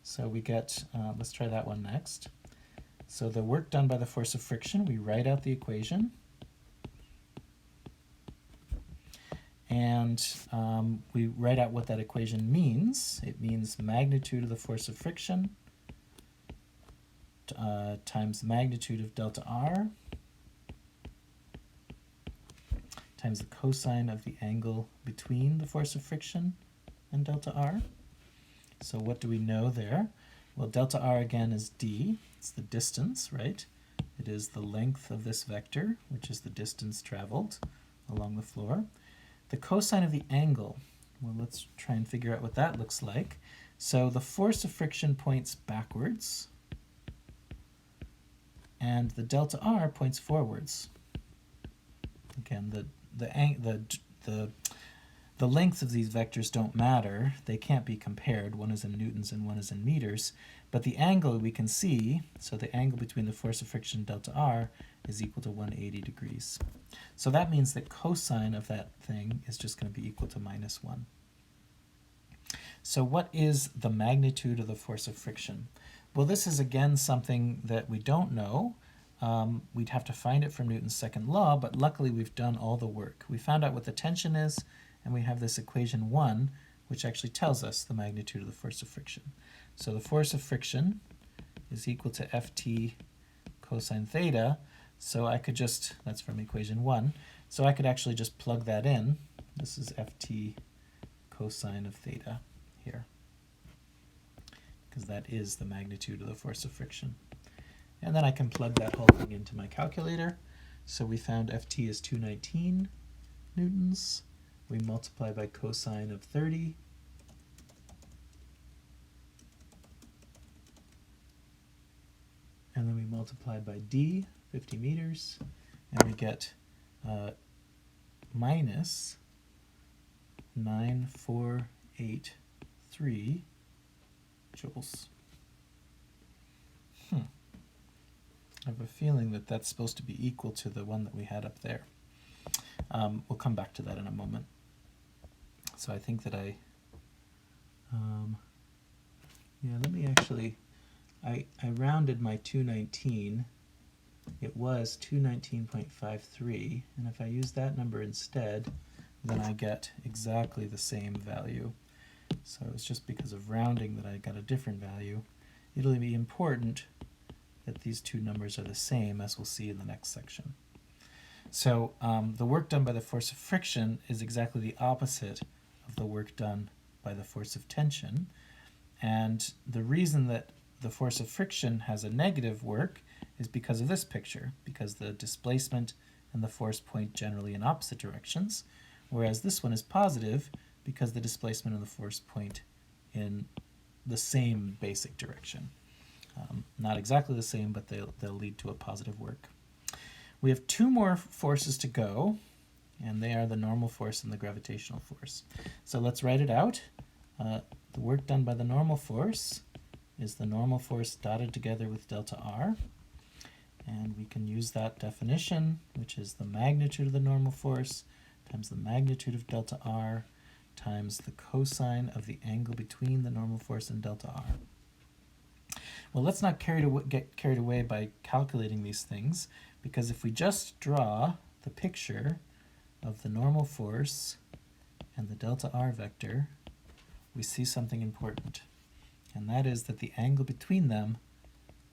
So we get, let's try that one next. So the work done by the force of friction, we write out the equation. And we write out what that equation means. It means magnitude of the force of friction times magnitude of delta r times the cosine of the angle between the force of friction and delta r. So what do we know there? Well, delta r again is d. It's the distance, right? It is the length of this vector, which is the distance traveled along the floor. The cosine of the angle, well, let's try and figure out what that looks like. So the force of friction points backwards, and the delta r points forwards. Again, the The lengths of these vectors don't matter. They can't be compared. One is in newtons and one is in meters. But the angle we can see, so the angle between the force of friction delta r is equal to 180 degrees. So that means that cosine of that thing is just going to be equal to -1. So what is the magnitude of the force of friction? Well, this is again something that we don't know. We'd have to find it from Newton's second law, but luckily we've done all the work. We found out what the tension is, and we have this equation 1, which actually tells us the magnitude of the force of friction. So the force of friction is equal to Ft cosine theta. So I could just, that's from equation 1, so I could actually just plug that in. This is Ft cosine of theta here, because that is the magnitude of the force of friction. And then I can plug that whole thing into my calculator. So we found Ft is 219 newtons. We multiply by cosine of 30. And then we multiply by d, 50 meters, and we get minus 9483 joules. I have a feeling that that's supposed to be equal to the one that we had up there. We'll come back to that in a moment. So I think that let me actually, I rounded my 219. It was 219.53, and if I use that number instead, then I get exactly the same value. So it's just because of rounding that I got a different value. It'll be important that these two numbers are the same, as we'll see in the next section. So the work done by the force of friction is exactly the opposite of the work done by the force of tension. And the reason that the force of friction has a negative work is because of this picture, because the displacement and the force point generally in opposite directions, whereas this one is positive because the displacement and the force point in the same basic direction. Not exactly the same, but they'll lead to a positive work. We have two more forces to go, and they are the normal force and the gravitational force. So let's write it out. The work done by the normal force is the normal force dotted together with delta r. And we can use that definition, which is the magnitude of the normal force times the magnitude of delta r times the cosine of the angle between the normal force and delta r. Well, let's not get carried away by calculating these things, because if we just draw the picture of the normal force and the delta r vector, we see something important. And that is that the angle between them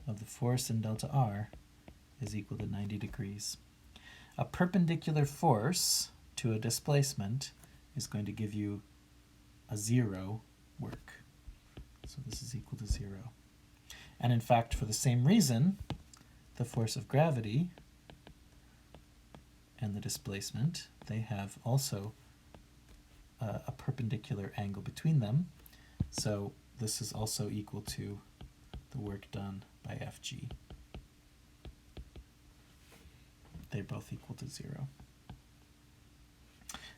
of the force and delta r is equal to 90 degrees. A perpendicular force to a displacement is going to give you a 0 work. So this is equal to 0. And in fact, for the same reason, the force of gravity and the displacement, they have also a perpendicular angle between them. So this is also equal to the work done by Fg. They're both equal to 0.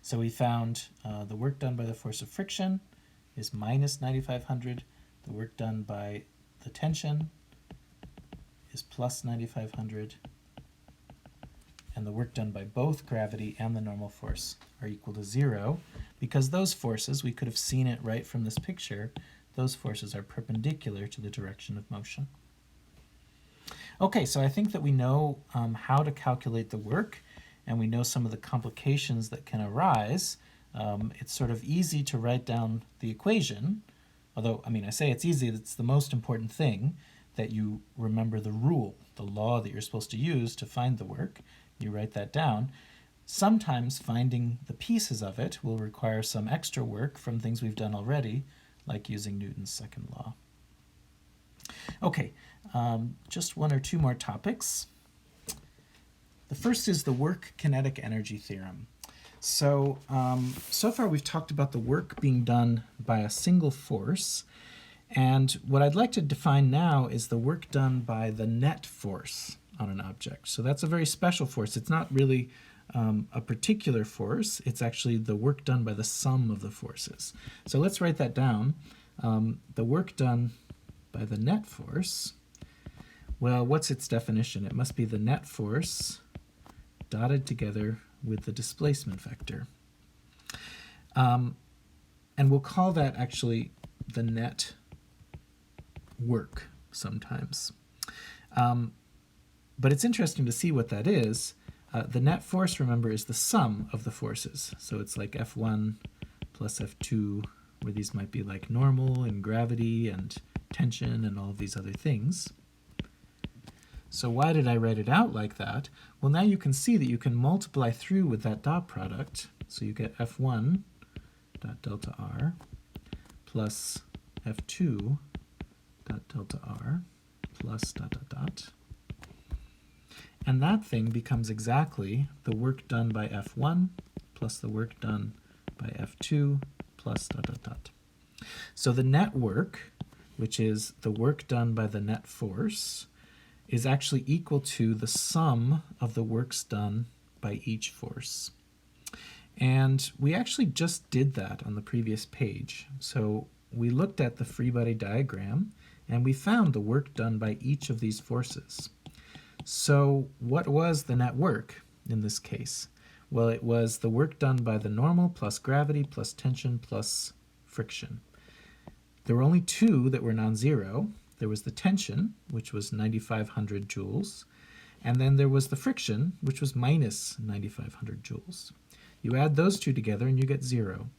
So we found the work done by the force of friction is minus 9,500. The work done by the tension is plus 9,500. And the work done by both gravity and the normal force are equal to 0, because those forces, we could have seen it right from this picture, those forces are perpendicular to the direction of motion. Okay, so I think that we know how to calculate the work, and we know some of the complications that can arise. It's sort of easy to write down the equation, although, I mean, I say it's easy, it's the most important thing, that you remember the rule, the law that you're supposed to use to find the work. You write that down. Sometimes finding the pieces of it will require some extra work from things we've done already, like using Newton's second law. Okay, just one or two more topics. The first is the work-kinetic energy theorem. So, so far we've talked about the work being done by a single force, and what I'd like to define now is the work done by the net force on an object. So that's a very special force. It's not really a particular force, it's actually the work done by the sum of the forces. So let's write that down. The work done by the net force, well, what's its definition? It must be the net force dotted together with the displacement vector. And we'll call that actually the net work sometimes. But it's interesting to see what that is. The net force, remember, is the sum of the forces. So it's like F1 plus F2, where these might be like normal and gravity and tension and all of these other things. So why did I write it out like that? Well, now you can see that you can multiply through with that dot product. So you get F1 dot delta R plus F2 dot delta R plus dot dot dot. And that thing becomes exactly the work done by F1 plus the work done by F2 plus dot dot dot. So the net work, which is the work done by the net force, is actually equal to the sum of the works done by each force. And we actually just did that on the previous page. So we looked at the free body diagram and we found the work done by each of these forces. So what was the net work in this case? Well, it was the work done by the normal plus gravity plus tension plus friction. There were only two that were non-zero. There was the tension, which was 9,500 joules, and then there was the friction, which was minus 9,500 joules. You add those two together and you get 0.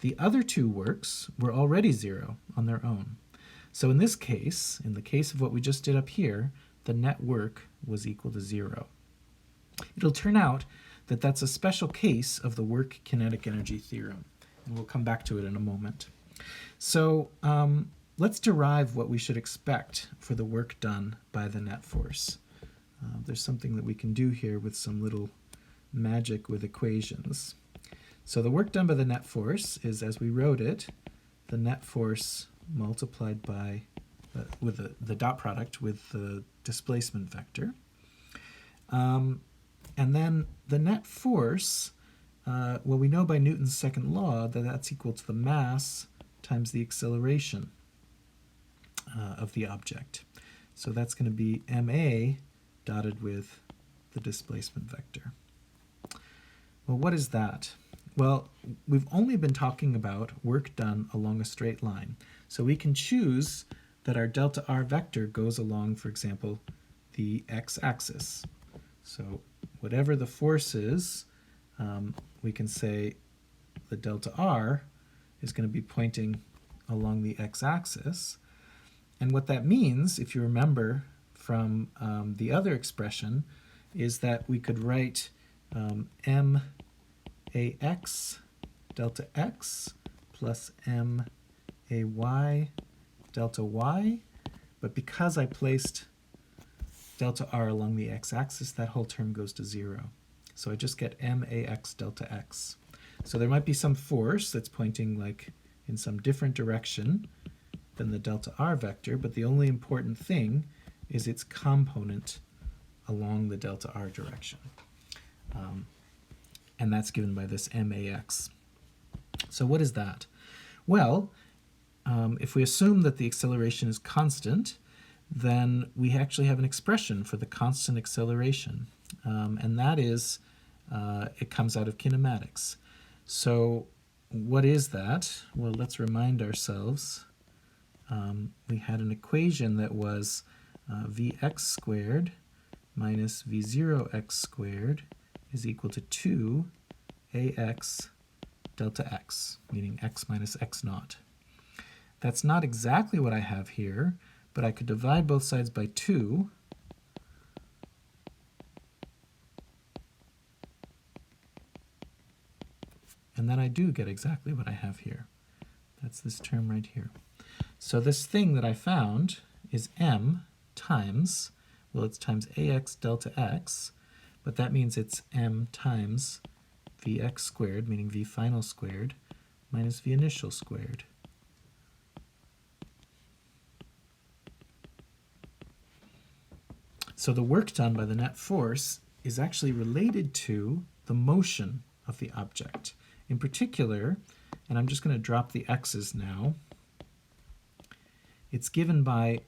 The other two works were already 0 on their own. So in this case, in the case of what we just did up here, the net work was equal to 0. It'll turn out that that's a special case of the work-kinetic energy theorem, and we'll come back to it in a moment. So let's derive what we should expect for the work done by the net force. There's something that we can do here with some little magic with equations. So the work done by the net force is, as we wrote it, the net force multiplied by with the dot product with the displacement vector. And then the net force, well, we know by Newton's second law that that's equal to the mass times the acceleration of the object. So that's going to be ma dotted with the displacement vector. Well, what is that? Well, we've only been talking about work done along a straight line. So we can choose that our delta r vector goes along, for example, the x-axis. So whatever the force is, we can say the delta r is going to be pointing along the x-axis. And what that means, if you remember from the other expression, is that we could write max delta x plus may delta y, but because I placed delta r along the x-axis, that whole term goes to 0. So I just get max delta x. So there might be some force that's pointing like in some different direction than the delta r vector, but the only important thing is its component along the delta r direction. And that's given by this max. So what is that? Well, if we assume that the acceleration is constant, then we actually have an expression for the constant acceleration. And that is, it comes out of kinematics. So what is that? Well, let's remind ourselves. We had an equation that was vx squared minus v0x squared is equal to 2ax delta x, meaning x minus x naught. That's not exactly what I have here, but I could divide both sides by 2. And then I do get exactly what I have here. That's this term right here. So this thing that I found is m times, well, it's times ax delta x, but that means it's m times vx squared, meaning v final squared, minus v initial squared. So the work done by the net force is actually related to the the motion of the object. In particular, and I'm just going to drop the x's now, it's given by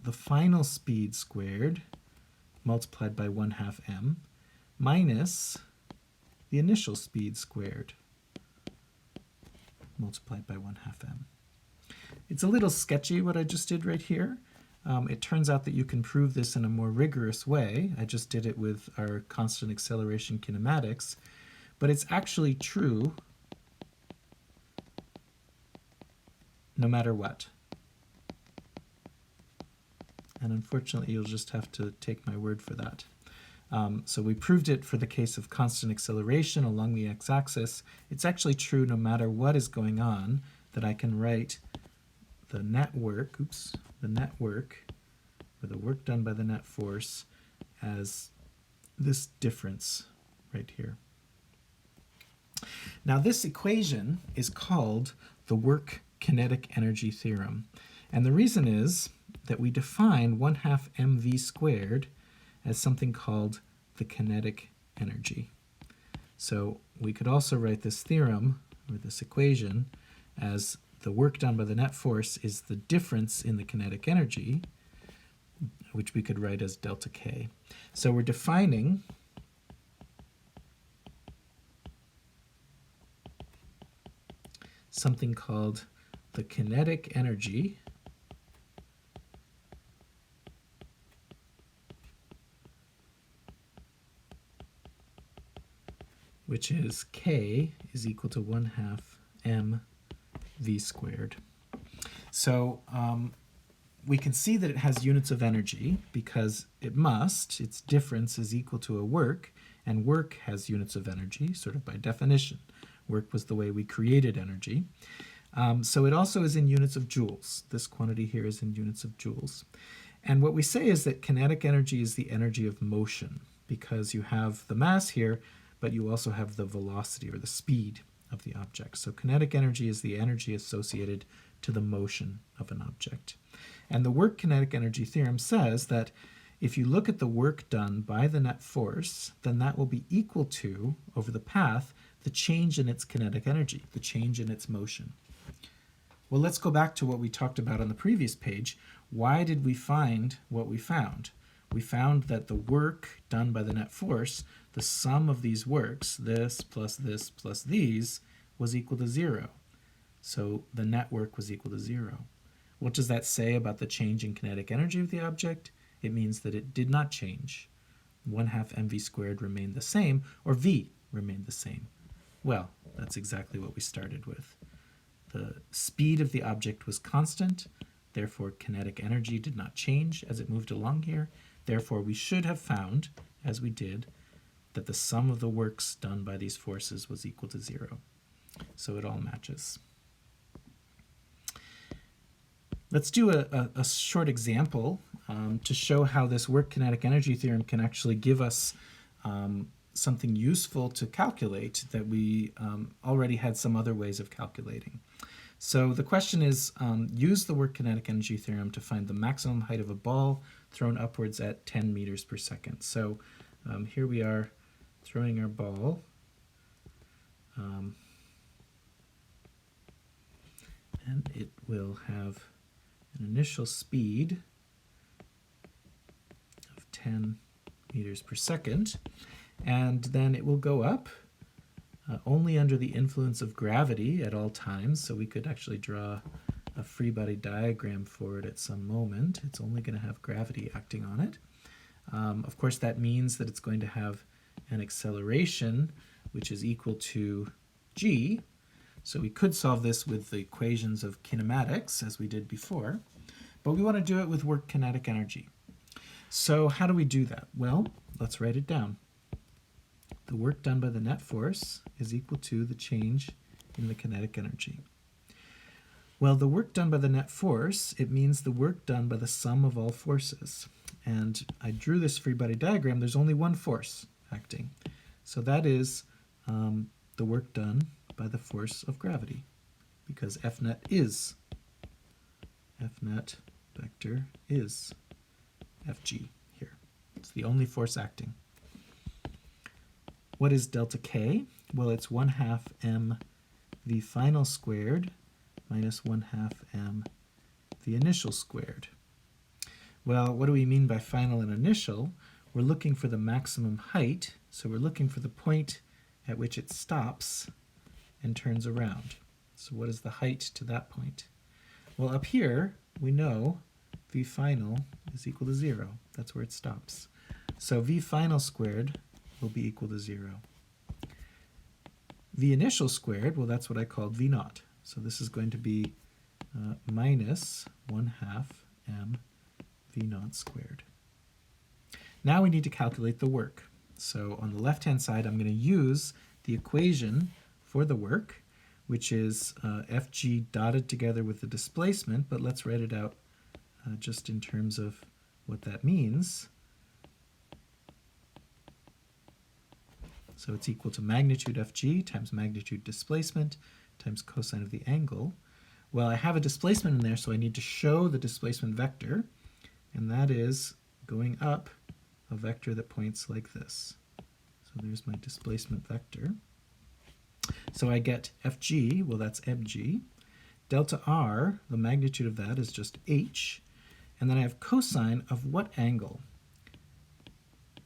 the final speed squared multiplied by 1/2 m minus the initial speed squared multiplied by 1/2 m. It's a little sketchy what I just did right here. It turns out that you can prove this in a more rigorous way. I just did it with our constant acceleration kinematics, but it's actually true no matter what. And unfortunately, you'll just have to take my word for that. So we proved it for the case of constant acceleration along the x-axis. It's actually true no matter what is going on, that I can write the net work, or the work done by the net force, as this difference right here. Now this equation is called the work-kinetic energy theorem. And the reason is that we define 1/2 mv squared as something called the kinetic energy. So we could also write this theorem, or this equation, as the work done by the net force is the difference in the kinetic energy, which we could write as delta K. So we're defining something called the kinetic energy, which is K is equal to 1/2 mv squared. So we can see that it has units of energy because it must. Its difference is equal to a work, and work has units of energy, sort of by definition. Work was the way we created energy. So it also is in units of joules. This quantity here is in units of joules. And what we say is that kinetic energy is the energy of motion, because you have the mass here, but you also have the velocity or the speed of the object. So kinetic energy is the energy associated to the motion of an object. And the work-kinetic energy theorem says that if you look at the work done by the net force, then that will be equal to, over the path, the change in its kinetic energy, the change in its motion. Well, let's go back to what we talked about on the previous page. Why did we find what we found? We found that the work done by the net force, the sum of these works, this plus these, was equal to 0. So the net work was equal to 0. What does that say about the change in kinetic energy of the object? It means that it did not change. 1/2 mv squared remained the same, or v remained the same. Well, that's exactly what we started with. The speed of the object was constant, therefore kinetic energy did not change as it moved along here. Therefore, we should have found, as we did, that the sum of the works done by these forces was equal to 0. So it all matches. Let's do a short example to show how this work-kinetic energy theorem can actually give us something useful to calculate that we already had some other ways of calculating. So the question is, use the work-kinetic energy theorem to find the maximum height of a ball thrown upwards at 10 meters per second. So here we are throwing our ball. And it will have an initial speed of 10 meters per second. And then it will go up only under the influence of gravity at all times. So we could actually draw a free body diagram for it at some moment. It's only going to have gravity acting on it. Of course, that means that it's going to have an acceleration which is equal to g. So we could solve this with the equations of kinematics, as we did before, but we want to do it with work-kinetic energy. So how do we do that? Well, let's write it down. The work done by the net force is equal to the change in the kinetic energy. Well, the work done by the net force, it means the work done by the sum of all forces. And I drew this free body diagram. There's only one force acting. So that is the work done by the force of gravity, because F net vector is Fg here. It's the only force acting. What is delta K? Well, it's 1/2 m v final squared minus 1/2 m v initial squared. Well, what do we mean by final and initial? We're looking for the maximum height, so we're looking for the point at which it stops and turns around. So what is the height to that point? Well, up here, we know v final is equal to 0. That's where it stops. So v final squared will be equal to 0. V initial squared, well, that's what I called v naught. So this is going to be minus 1/2 m v naught squared. Now we need to calculate the work. So on the left-hand side, I'm going to use the equation for the work, which is Fg dotted together with the displacement, but let's write it out just in terms of what that means. So it's equal to magnitude Fg times magnitude displacement times cosine of the angle. Well, I have a displacement in there, so I need to show the displacement vector, and that is going up a vector that points like this. So there's my displacement vector. So I get Fg, well, that's mg. Delta r, the magnitude of that is just h. And then I have cosine of what angle?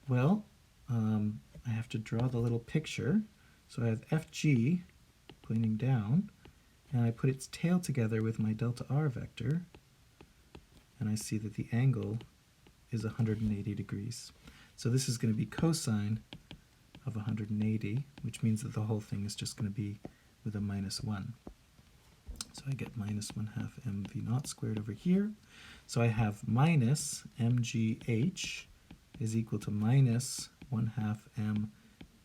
Well, I have to draw the little picture. So I have Fg pointing down, and I put its tail together with my delta r vector, and I see that the angle is 180 degrees. So this is going to be cosine of 180, which means that the whole thing is just going to be with a -1. So I get minus 1/2 m v naught squared over here. So I have minus mgh is equal to minus 1/2 m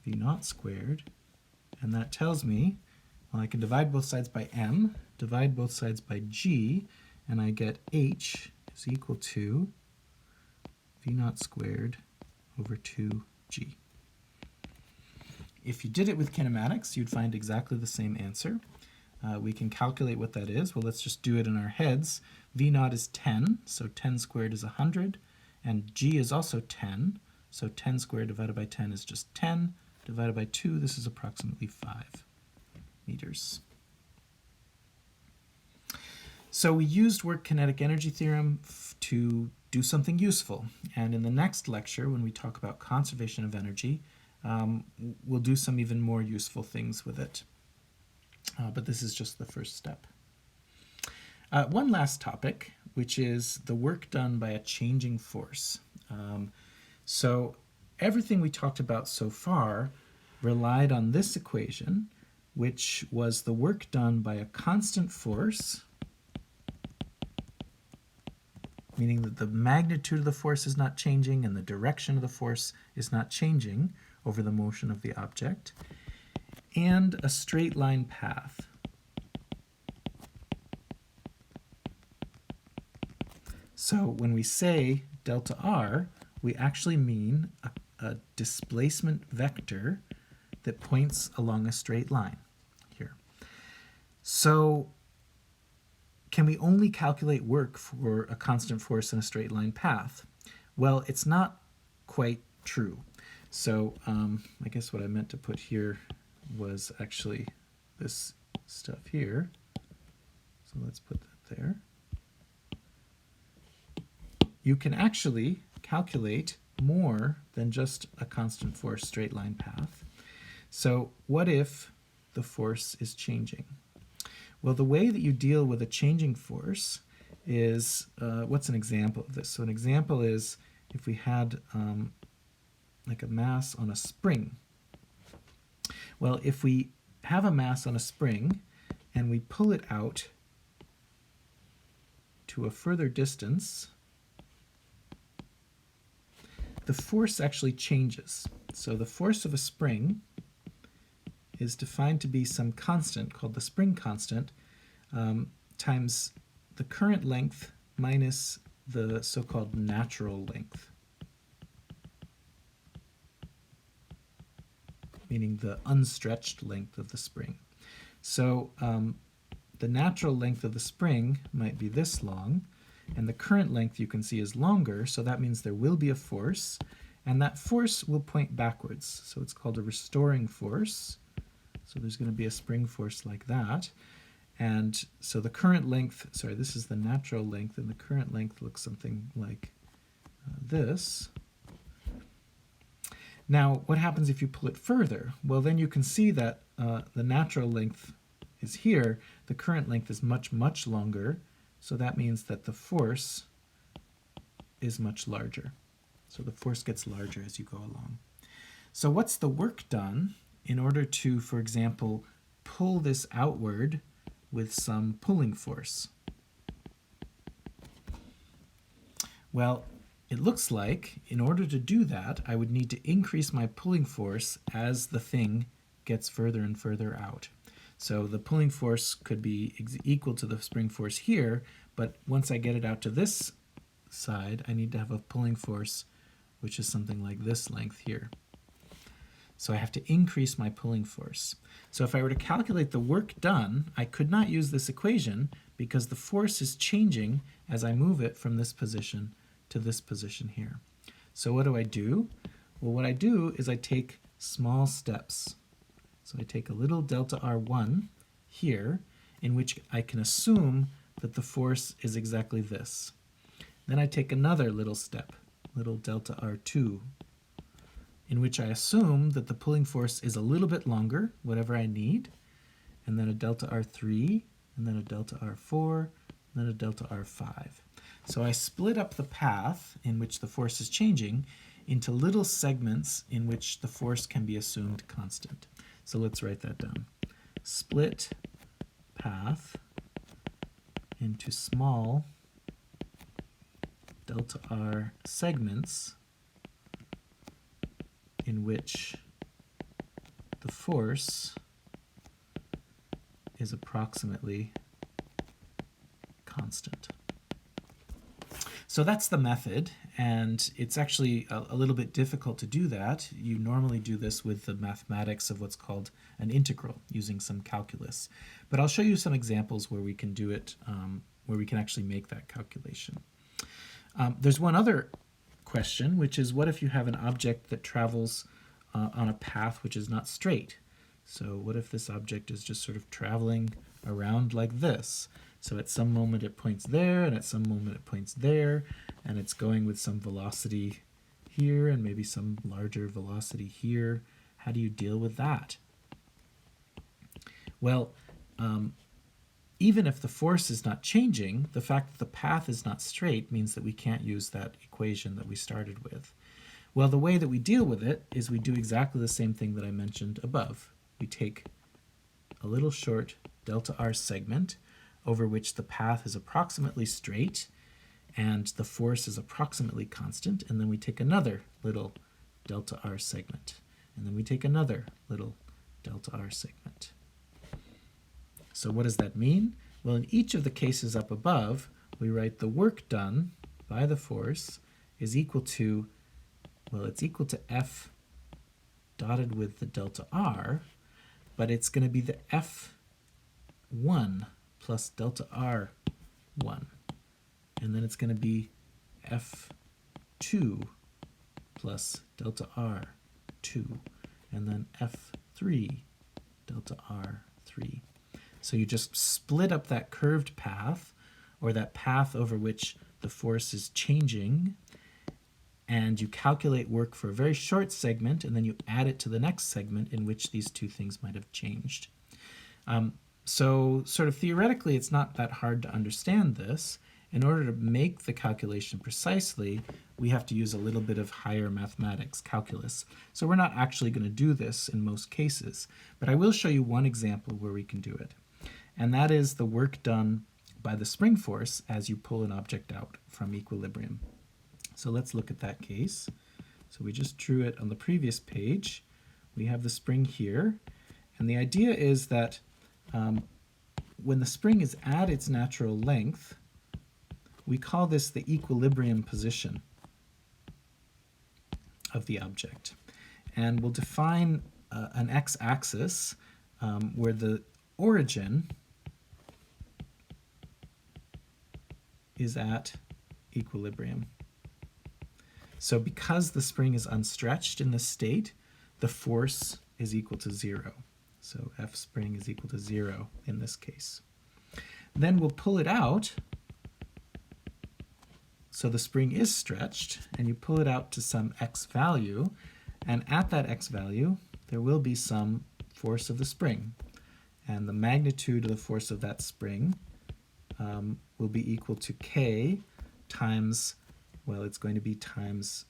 v naught squared. And that tells me, well, I can divide both sides by m, divide both sides by g, and I get h is equal to v naught squared over 2g. If you did it with kinematics, you'd find exactly the same answer. We can calculate what that is. Well, let's just do it in our heads. V naught is 10, so 10 squared is 100, and g is also 10, so 10 squared divided by 10 is just 10, divided by 2, this is approximately 5 meters. So we used work-kinetic energy theorem to do something useful, and in the next lecture, when we talk about conservation of energy, we'll do some even more useful things with it. But this is just the first step. One last topic, which is the work done by a changing force. So everything we talked about so far relied on this equation, which was the work done by a constant force, meaning that the magnitude of the force is not changing and the direction of the force is not changing over the motion of the object, and a straight line path. So when we say delta r, we actually mean a displacement vector that points along a straight line here. So can we only calculate work for a constant force in a straight line path? Well, it's not quite true. So I guess what I meant to put here was actually this stuff here. So let's put that there. You can actually calculate more than just a constant force straight line path. So what if the force is changing? Well, the way that you deal with a changing force is, what's an example of this? So an example is if we had like a mass on a spring. Well, if we have a mass on a spring and we pull it out to a further distance, the force actually changes. So the force of a spring is defined to be some constant called the spring constant times the current length minus the so-called natural length, meaning the unstretched length of the spring. So the natural length of the spring might be this long, and the current length you can see is longer, so that means there will be a force, and that force will point backwards. So it's called a restoring force. So there's going to be a spring force like that. And so the current length, sorry, this is the natural length, and the current length looks something like this. Now, what happens if you pull it further? Well, then you can see that the natural length is here. The current length is much, much longer. So that means that the force is much larger. So the force gets larger as you go along. So what's the work done in order to, for example, pull this outward with some pulling force? Well, it looks like in order to do that, I would need to increase my pulling force as the thing gets further and further out. So the pulling force could be equal to the spring force here, but once I get it out to this side, I need to have a pulling force which is something like this length here. So I have to increase my pulling force. So if I were to calculate the work done, I could not use this equation because the force is changing as I move it from this position to this position here. So what do? Well, what I do is I take small steps. So I take a little delta R1 here, in which I can assume that the force is exactly this. Then I take another little step, little delta R2, in which I assume that the pulling force is a little bit longer, whatever I need, and then a delta R3, and then a delta R4, and then a delta R5. So I split up the path in which the force is changing into little segments in which the force can be assumed constant. So let's write that down. Split path into small delta R segments in which the force is approximately constant. So that's the method, and it's actually a little bit difficult to do that. You normally do this with the mathematics of what's called an integral, using some calculus. But I'll show you some examples where we can do it, where we can actually make that calculation. There's one other question, which is what if you have an object that travels on a path which is not straight? So what if this object is just sort of traveling around like this? So at some moment it points there, and at some moment it points there, and it's going with some velocity here and maybe some larger velocity here. How do you deal with that? Well, even if the force is not changing, the fact that the path is not straight means that we can't use that equation that we started with. Well, the way that we deal with it is we do exactly the same thing that I mentioned above. We take a little short delta R segment over which the path is approximately straight and the force is approximately constant, and then we take another little delta R segment, and then we take another little delta R segment. So what does that mean? Well, in each of the cases up above, we write the work done by the force is equal to, well, it's equal to F dotted with the delta R, but it's going to be the F1 plus delta R1. And then it's going to be F2 plus delta R2. And then F3 delta R3. So you just split up that curved path, or that path over which the force is changing, and you calculate work for a very short segment, and then you add it to the next segment in which these two things might have changed. So sort of theoretically, it's not that hard to understand this. In order to make the calculation precisely, we have to use a little bit of higher mathematics, calculus. So we're not actually going to do this in most cases, but I will show you one example where we can do it. And that is the work done by the spring force as you pull an object out from equilibrium. So let's look at that case. So we just drew it on the previous page. We have the spring here, and the idea is that when the spring is at its natural length, we call this the equilibrium position of the object. And we'll define an x-axis where the origin is at equilibrium. So because the spring is unstretched in this state, the force is equal to 0. So F spring is equal to 0 in this case. Then we'll pull it out. So the spring is stretched, and you pull it out to some x value, and at that x value, there will be some force of the spring. And the magnitude of the force of that spring will be equal to k times, well, it's going to be times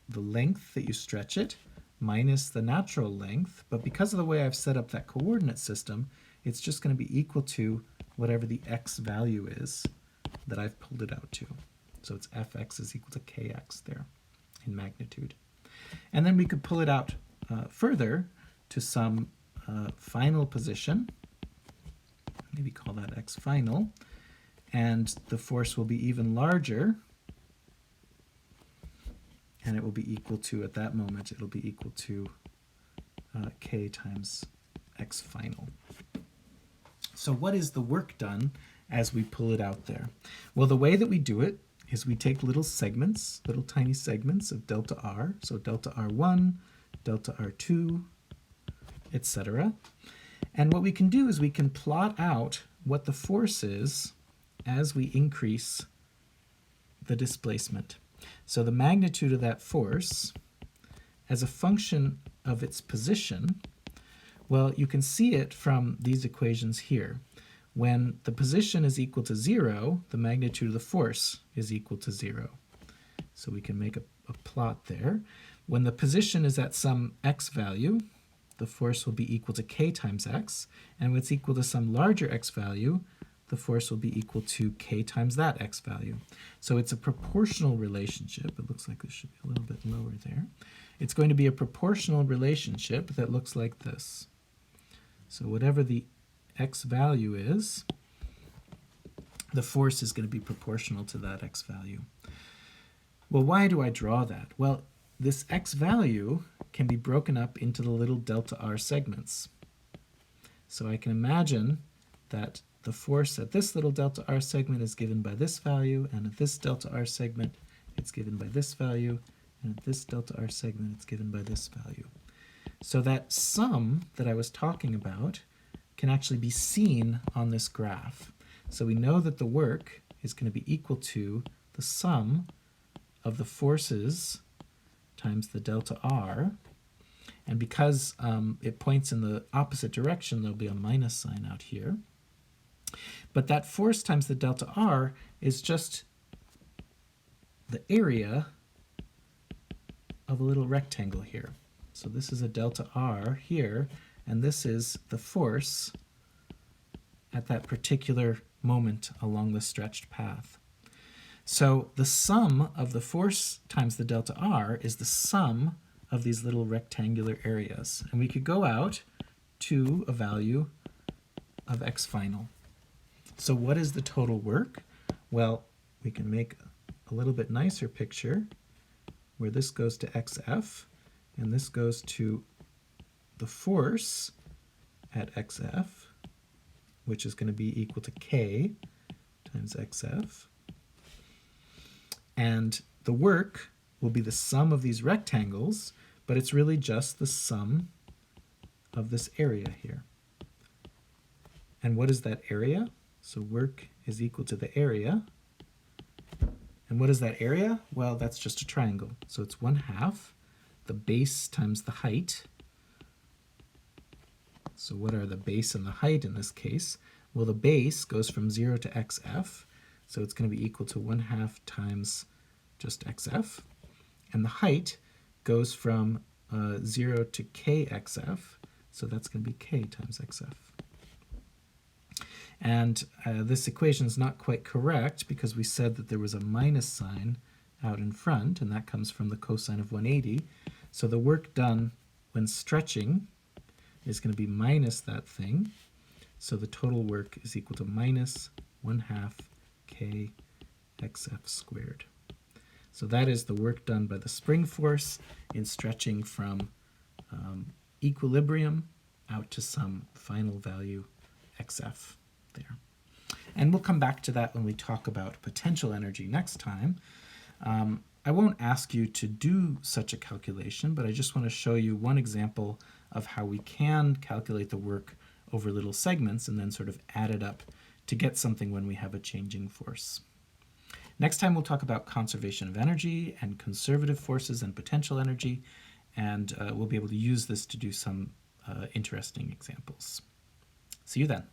the length that you stretch it minus the natural length, but because of the way I've set up that coordinate system, it's just going to be equal to whatever the x value is that I've pulled it out to. So it's fx is equal to kx there in magnitude. And then we could pull it out further to some final position, maybe call that x final, and the force will be even larger, and it will be equal to, at that moment, it'll be equal to k times x final. So what is the work done as we pull it out there? Well, the way that we do it is we take little segments, little tiny segments of delta r, so delta r1, delta r2, etc. And what we can do is we can plot out what the force is as we increase the displacement. So the magnitude of that force as a function of its position, well, you can see it from these equations here. When the position is equal to 0, the magnitude of the force is equal to 0. So we can make a plot there. When the position is at some x value, the force will be equal to k times x, and when it's equal to some larger x value, the force will be equal to k times that x value. So it's a proportional relationship. It looks like this should be a little bit lower there. It's going to be a proportional relationship that looks like this. So whatever the x value is, the force is going to be proportional to that x value. Well, why do I draw that? Well, this x value can be broken up into the little delta r segments. So I can imagine that the force at this little delta r segment is given by this value, and at this delta r segment it's given by this value, and at this delta r segment it's given by this value. So that sum that I was talking about can actually be seen on this graph. So we know that the work is going to be equal to the sum of the forces times the delta r, and because it points in the opposite direction, there'll be a minus sign out here. But that force times the delta r is just the area of a little rectangle here. So this is a delta r here, and this is the force at that particular moment along the stretched path. So the sum of the force times the delta r is the sum of these little rectangular areas. And we could go out to a value of x final. So what is the total work? Well, we can make a little bit nicer picture where this goes to xf, and this goes to the force at xf, which is going to be equal to k times xf. And the work will be the sum of these rectangles, but it's really just the sum of this area here. And what is that area? So work is equal to the area. And what is that area? Well, that's just a triangle. So it's 1/2 the base times the height. So what are the base and the height in this case? Well, the base goes from 0 to xf, so it's going to be equal to 1/2 times just xf. And the height goes from 0 to kxf, so that's going to be k times xf. And this equation is not quite correct because we said that there was a minus sign out in front, and that comes from the cosine of 180. So the work done when stretching is going to be minus that thing. So the total work is equal to minus 1/2 k xf squared. So that is the work done by the spring force in stretching from equilibrium out to some final value xf there. And we'll come back to that when we talk about potential energy next time. I won't ask you to do such a calculation, but I just want to show you one example of how we can calculate the work over little segments and then sort of add it up to get something when we have a changing force. Next time we'll talk about conservation of energy and conservative forces and potential energy, and we'll be able to use this to do some interesting examples. See you then.